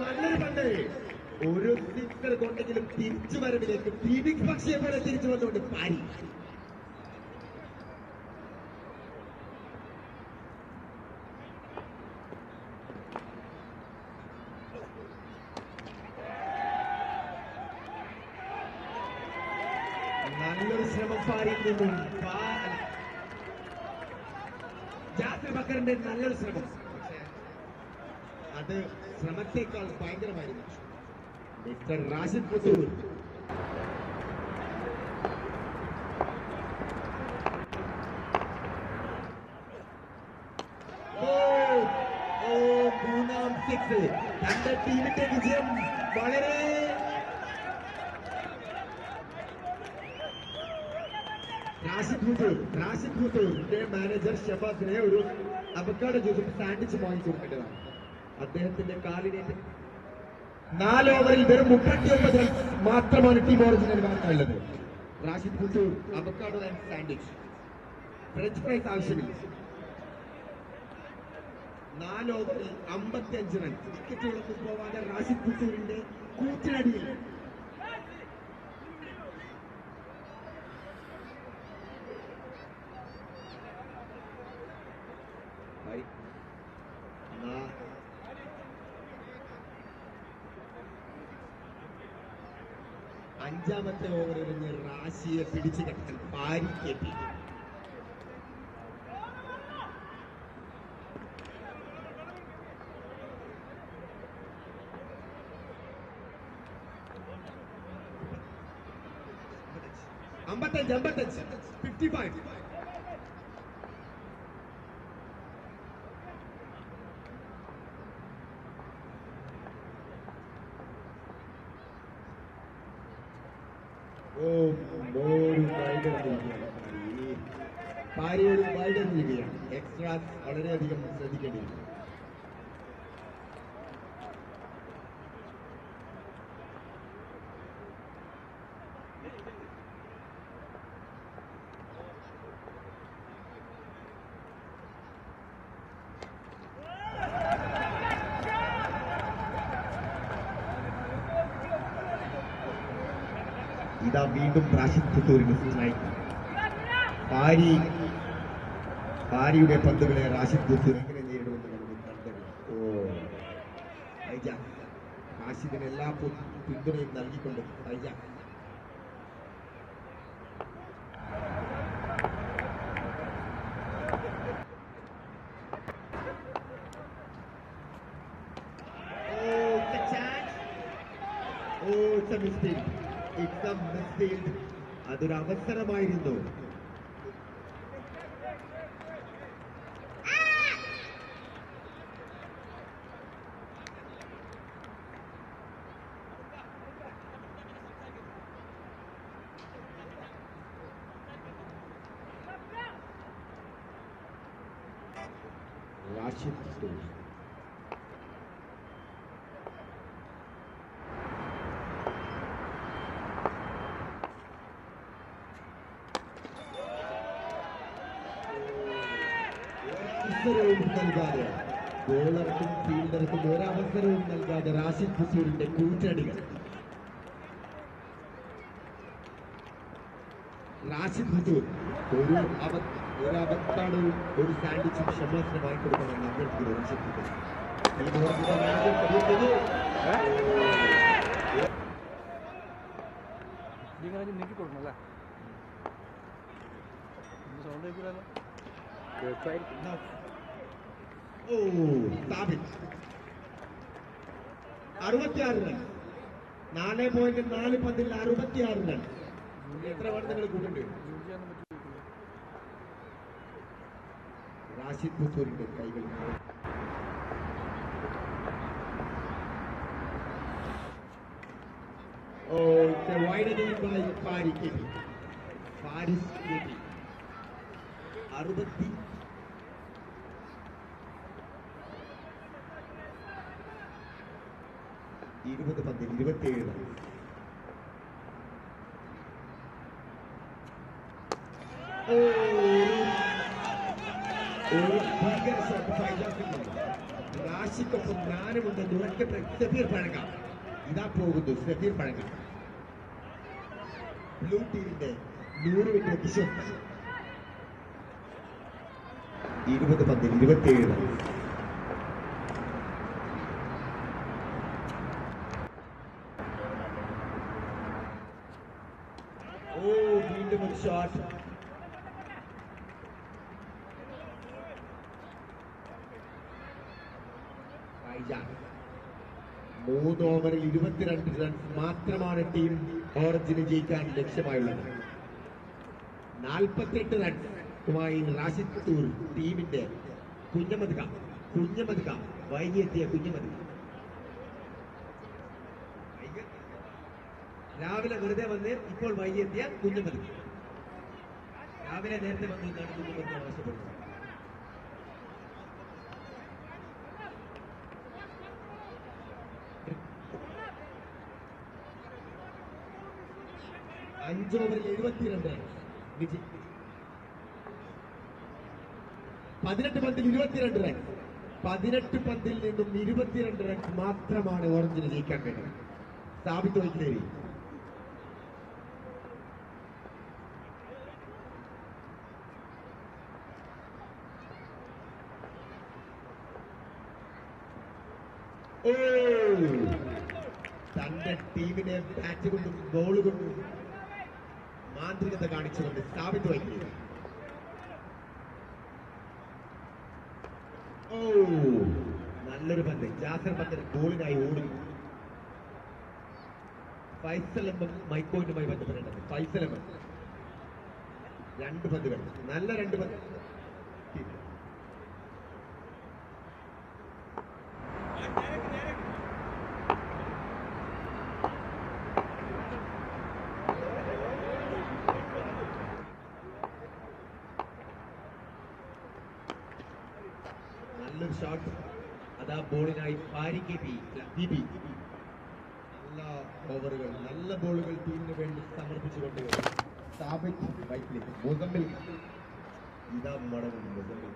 നല്ലൊരു പന്ത്, ഒരു സിക്സർ കൊണ്ടെങ്കിലും തിരിച്ചു വരവിലേക്ക് ഫീനിക്സ് പക്ഷിയെ പോലെ തിരിച്ചു വന്നുകൊണ്ട് പാരി. നല്ലൊരു ശ്രമം പാരിയിൽ നിന്നും. ജാസിർ ബക്കറിന്റെ നല്ലൊരു ശ്രമം, പക്ഷേ അത് ശ്രമത്തേക്കാൾ ഭയങ്കരമായിരുന്നു. മിസ്റ്റർ റാഷിദ് ഖുദൂർ മൂന്നാം സിക്സ്. തന്റെ ടീമിന്റെ വിജയം വളരെ റാഷിദ് ഖുദൂറിന്റെ മാനേജർ ഷഫാസിനെ ഒരു അവക്കാഡോ ജ്യൂസും സാൻഡ്വിച്ച് വാങ്ങിച്ചു കൊടുക്കേണ്ടതാണ്. അദ്ദേഹത്തിന്റെ കാലിനേറ്റ് 4 ഓവറിൽ വെറും 39 റൺസ് മാത്രമാണ് ടീം ഓറിജിനൽ ബാക്കിയുള്ളത്. Rashid Khudoor avocado and sandwich, French fries ആവശ്യമില്ല. 4 ഓവറിൽ 55 റൺ. വിക്കറ്റുകളൊന്നും പോവാതെ റാഷിദ് പുത്തൂരിന്റെ കൂറ്റിനടിയിൽ അഞ്ചാമത്തെ ഓവർ എറിഞ്ഞ് റാഷിയെ പിടിച്ചു കെട്ടാൻ പാരിക്കെത്തി. അമ്പത്തഞ്ച് 55. പാരിയോട് വൈഡൻ ചെയ്യുകയാണ്. എക്സ്ട്രാ വളരെയധികം ശ്രദ്ധിക്കേണ്ടിയിരിക്കും. ഇതാ വീണ്ടും റാഷിദ് പുത്തൂരിന് സ്ട്രൈക്ക്. പാരിയുടെ പന്തുകളെ റാഷിദ് പുത്തൂർ എങ്ങനെ നേരിടുമെന്ന് നമുക്ക് കണ്ടത്. റാഷിദിന് എല്ലാ പിന്തുണയും നൽകിക്കൊണ്ട് അതൊരു അവസരമായിരുന്നു. റാഷിദ് പുത്തൂർ നൽകാതെ, ബോളർക്കും ഫീൽഡർക്കും ഒരവസരവും നൽകാതെ റാഷിദ് പുത്തൂരിന്റെ കൂറ്റടികൾ. റാഷിദ് പുത്തൂർ ഒരു അബദ്ധാണ് ഒരു സാൻഡ്വിച്ചും ഷമാസിന് വാങ്ങിക്കൊടുക്കണമെന്ന് അഭ്യർത്ഥിക്കുന്നു. റാഷിദ് പുത്തൂർ നീക്കി കൊടുക്കണല്ലേ? സൗണ്ട് കേൾക്കില്ലല്ലോ. 66 റൺ. 4.4 പന്തിൽ 66 റൺ. എത്ര വേണം നിങ്ങൾ കൂട്ടുണ്ട്? റാഷിദ് പുത്തൂരിന്റെ കൈകൾ ഫാരിസ് 20 പന്തിൽ 27 റൺ. ഒരു ഭീകര ഷോട്ട് ഫൈജാക്കിൽ റാഷിക്കൊപ്പം ഞാനുമുണ്ടെന്ന് ഉറക്കെ സഫീർ പഴങ്ങാം. ഇതാ പോകുന്നു സഫീർ പഴങ്ങാം. ബ്ലൂ ടീമിന്റെ 100 വിക്കറ്റ് കിഷോർ. 20 പന്തിൽ 27 റൺ. വീണ്ടും ഒരു ഷോട്ട്. മൂന്ന് ഓവറിൽ 22 റൺസ് മാത്രമാണ് ടീം ഓറഞ്ചിന് ജയിക്കാൻ ലക്ഷ്യമായുള്ളത്. 48 റൺസുമായി റാഷിദ് പുത്തൂർ ടീമിന്റെ കുഞ്ഞമതുക വൈകിയെത്തിയ കുഞ്ഞമതുക രാവിലെ വെറുതെ വന്ന് ഇപ്പോൾ വൈകിയെത്തിയ കുഞ്ഞമതുക. രാവിലെ നേരത്തെ വന്നു എന്നാണ് കുഞ്ഞമതുക ആവശ്യപ്പെടുന്നത്. അഞ്ച് ഓവറിൽ 72 റൺസ് വിജയ്. 18 പന്തിൽ 22 റൺസ്. 18 പന്തിൽ നിന്നും 22 റൺസ് മാത്രമാണ് ഓറഞ്ചിന് ജയിക്കാൻ കഴിഞ്ഞത്. സ്ഥാപിത്ത് വയ്ക്കുന്നേരി തന്റെ ടീമിനെ ബാറ്റ് കൊണ്ടും ബോൾ കൊണ്ടും മാന്ത്രികത കാണിച്ചുകൊണ്ട് സ്ഥാപിത്ത് വയ്ക്കുക. നല്ലൊരു പന്ത്. ജാസർ പന്ത് ബോളിനായി ഓടുന്നു. ഫൈസൽ എം മൈക്കോയിന്റുമായി ബന്ധപ്പെടേണ്ടത്. ഫൈസൽ എം 2 പന്തുകൾ, നല്ല 2 പന്ത്. നല്ലൊരു ഷോട്ട്. അതാ ബോളിനായി ബിബി. നല്ല ഓവറുകൾ, നല്ല ബോളുകൾ ടീമിന് വേണ്ടി സമർപ്പിച്ചുകൊണ്ട് സാബിത്ത് ബൈക്കിലേക്ക് മുസമ്മിൽ. ഇതാ മടങ്ങും മുസമ്മിൽ.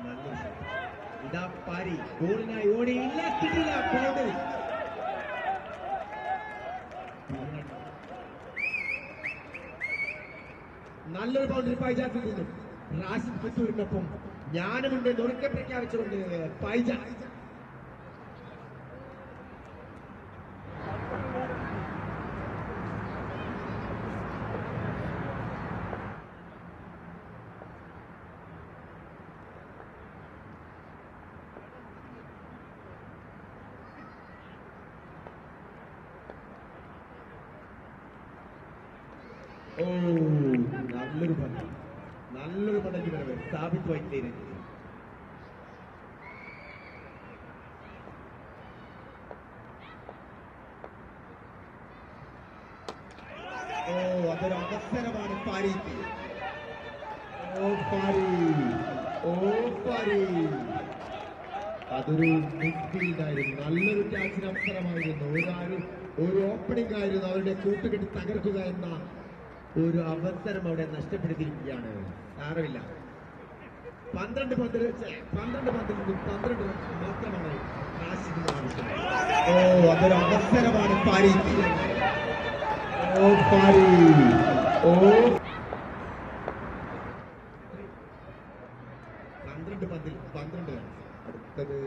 നല്ലൊരു ഷോട്ട്. ഇതാ പാരി ബോളിനായി ഓടിയില്ല, കിട്ടില്ല. ബൗണ്ടറി. നല്ലൊരു ബൗണ്ടറി ഫൈജാസിൽ നിന്നും. റാഷിദ് ഫത്തൂരിനൊപ്പം ജ്ഞാനമുണ്ട് ഉറക്കെ പ്രഖ്യാപിച്ചുകൊണ്ട് ഫൈജാസ്. നല്ലൊരു പന്ത്, നല്ലൊരു പന്തിന് വരവ്. സ്ഥാപിത്ത് വൈദ്യേരി. അതൊരു അവസരമാണ് പാരിക്ക്. അതൊരു മിഡ്ഫീൽഡായിരുന്നു. നല്ലൊരു ക്യാച്ചിന് അവസരമായിരുന്നു. ഒരു ഓപ്പണിംഗ് ആയിരുന്നു. അവരുടെ കൂട്ടുകെട്ടി തകർക്കുക എന്ന ഒരു അവസരം അവിടെ നഷ്ടപ്പെടുത്തിയിരിക്കുകയാണ്. സാരമില്ല. 12 പന്തിൽ നിന്നും 12 മാത്രമാണ് റാഷിദിന് ആവശ്യം. അതൊരു അവസരമാണ് പാരിക്ക്. 12 പന്തിൽ 12 റൺസ്. അടുത്തത്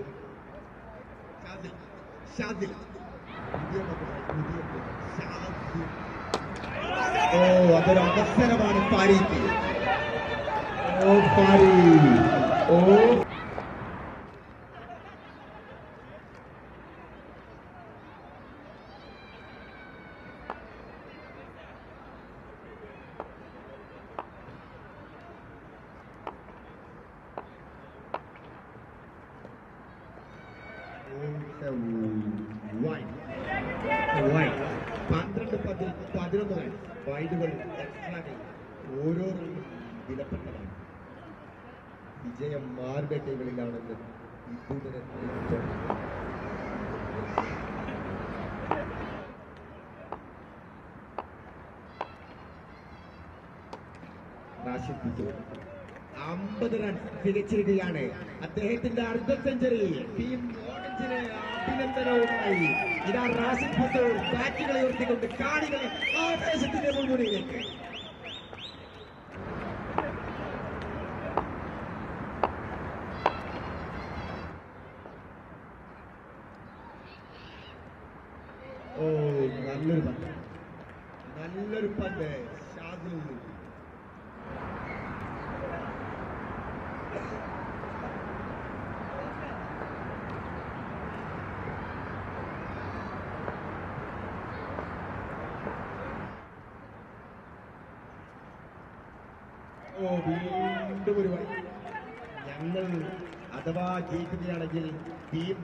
ഷാദിൽ. അതൊരു അവസരമാണ് പാരിക്ക്. വൈഡ്. 12 പന്തിൽ 11 റൺസ്. വൈഡുകൾ, എക്സ്ട്രാകൾ ഓരോ റണ്ണും വിലപ്പെട്ടതാണ്. വിജയം ആരുടെ കൈകളിലാണെന്ന് ഇതുവരെ റാഷിദ് ഫത്തൂർ 50 റൺസ് തികച്ചിരിക്കുകയാണ്. അദ്ദേഹത്തിന്റെ അർദ്ധ സെഞ്ചുറി. ടീം ഓറഞ്ചിന് അഭിനന്ദനവുമായി ഇതാ റാഷിദ് ഫത്തൂർ ബാറ്റുകളെ ഉയർത്തിക്കൊണ്ട് കാണികളെ ആവേശത്തിന്റെ മുൾമുനയിലേക്ക്. നല്ലൊരു പന്ത് ഷാദിൽ നിന്ന്. വീണ്ടും ഒരു വഴി. ഞങ്ങൾ അഥവാ ജയിക്കുകയാണെങ്കിൽ ടീം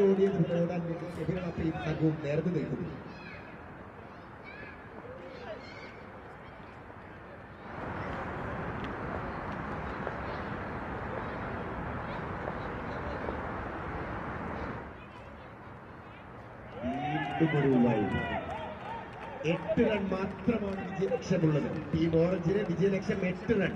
ഓടിയത് ഓടാൻ വേണ്ടി എതിരണത്തെയും സംഘവും നേർന്നു നിൽക്കുന്നു. വീണ്ടും ഒരു വഴി. 8 റൺ മാത്രമാണ് വിജയലക്ഷ്യമുള്ളത്. ടീം ഓറഞ്ചിന് വിജയലക്ഷ്യം 8 റൺ.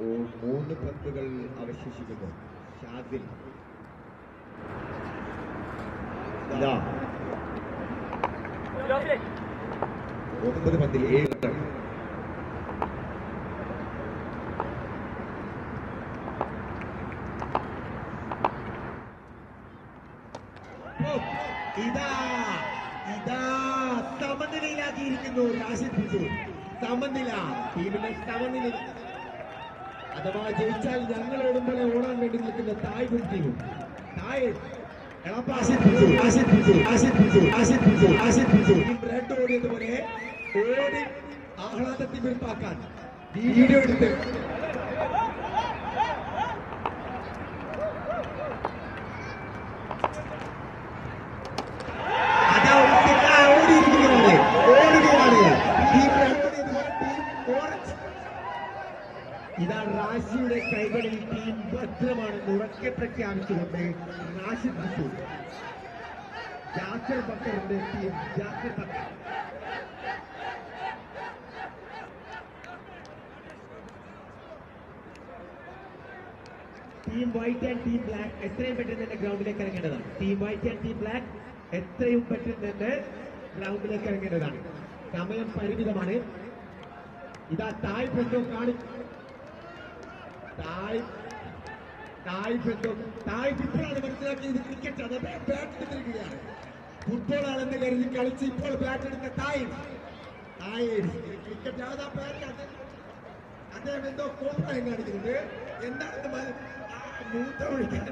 ഇപ്പോൾ 3 പന്തുകൾ അവശേഷിക്കുന്നു. ഷാദിൽ 9 പന്തിൽ 7 റൺ. സമനിലയിലാക്കിയിരിക്കുന്നു റാഷിദ് ബിജു. സമനില, ടീമിന്റെ സമനില. അഥവാ ജയിച്ചാൽ ഞങ്ങൾ ഓടുമ്പോൾ ഓടാൻ വേണ്ടി നിൽക്കുന്ന തായ് ടീമും ബ്രെഡ് ഓടിയതുപോലെ ഓടി ആഹ്ലാദത്തിൽ വെറുപ്പാക്കാൻ വീഡിയോ എടുത്ത് ഇതാണ് റാഷിയുടെ കൈകളിൽ ടീം ഭദ്രമാണെന്ന് ഉറക്കെ പ്രഖ്യാപിച്ചുകൊണ്ട് റാഷിദ് ബിജു. ജാഫർ ബക്കറിന്റെ team Jafar Bakkar. Team white and team black എത്രയും പെട്ടെന്ന് തന്നെ ഗ്രൗണ്ടിലേക്ക് ഇറങ്ങേണ്ടതാണ്. Team white and team black എത്രയും പെട്ടെന്ന് തന്നെ ഗ്രൗണ്ടിലേക്ക് ഇറങ്ങേണ്ടതാണ്. സമയം പരിമിതമാണ്. ഇതാ തായ് ബന്ധം ഇപ്പോഴാണ് മനസ്സിലാക്കിയത് ക്രിക്കറ്റ് അത് ബാറ്റ് എടുത്തിരിക്കുകയാണ്. ഫുട്ബോൾ ആണെന്ന് കരുതി കളിച്ച് ഇപ്പോൾ ബാറ്റ് എടുത്ത തായ് ക്രിക്കറ്റ് ആകാ ബാറ്റ് അദ്ദേഹം എന്തോ കോപ്രായം കാണിക്കുന്നുണ്ട്. എന്താണ് മൂത്ത ഒഴിക്കാൻ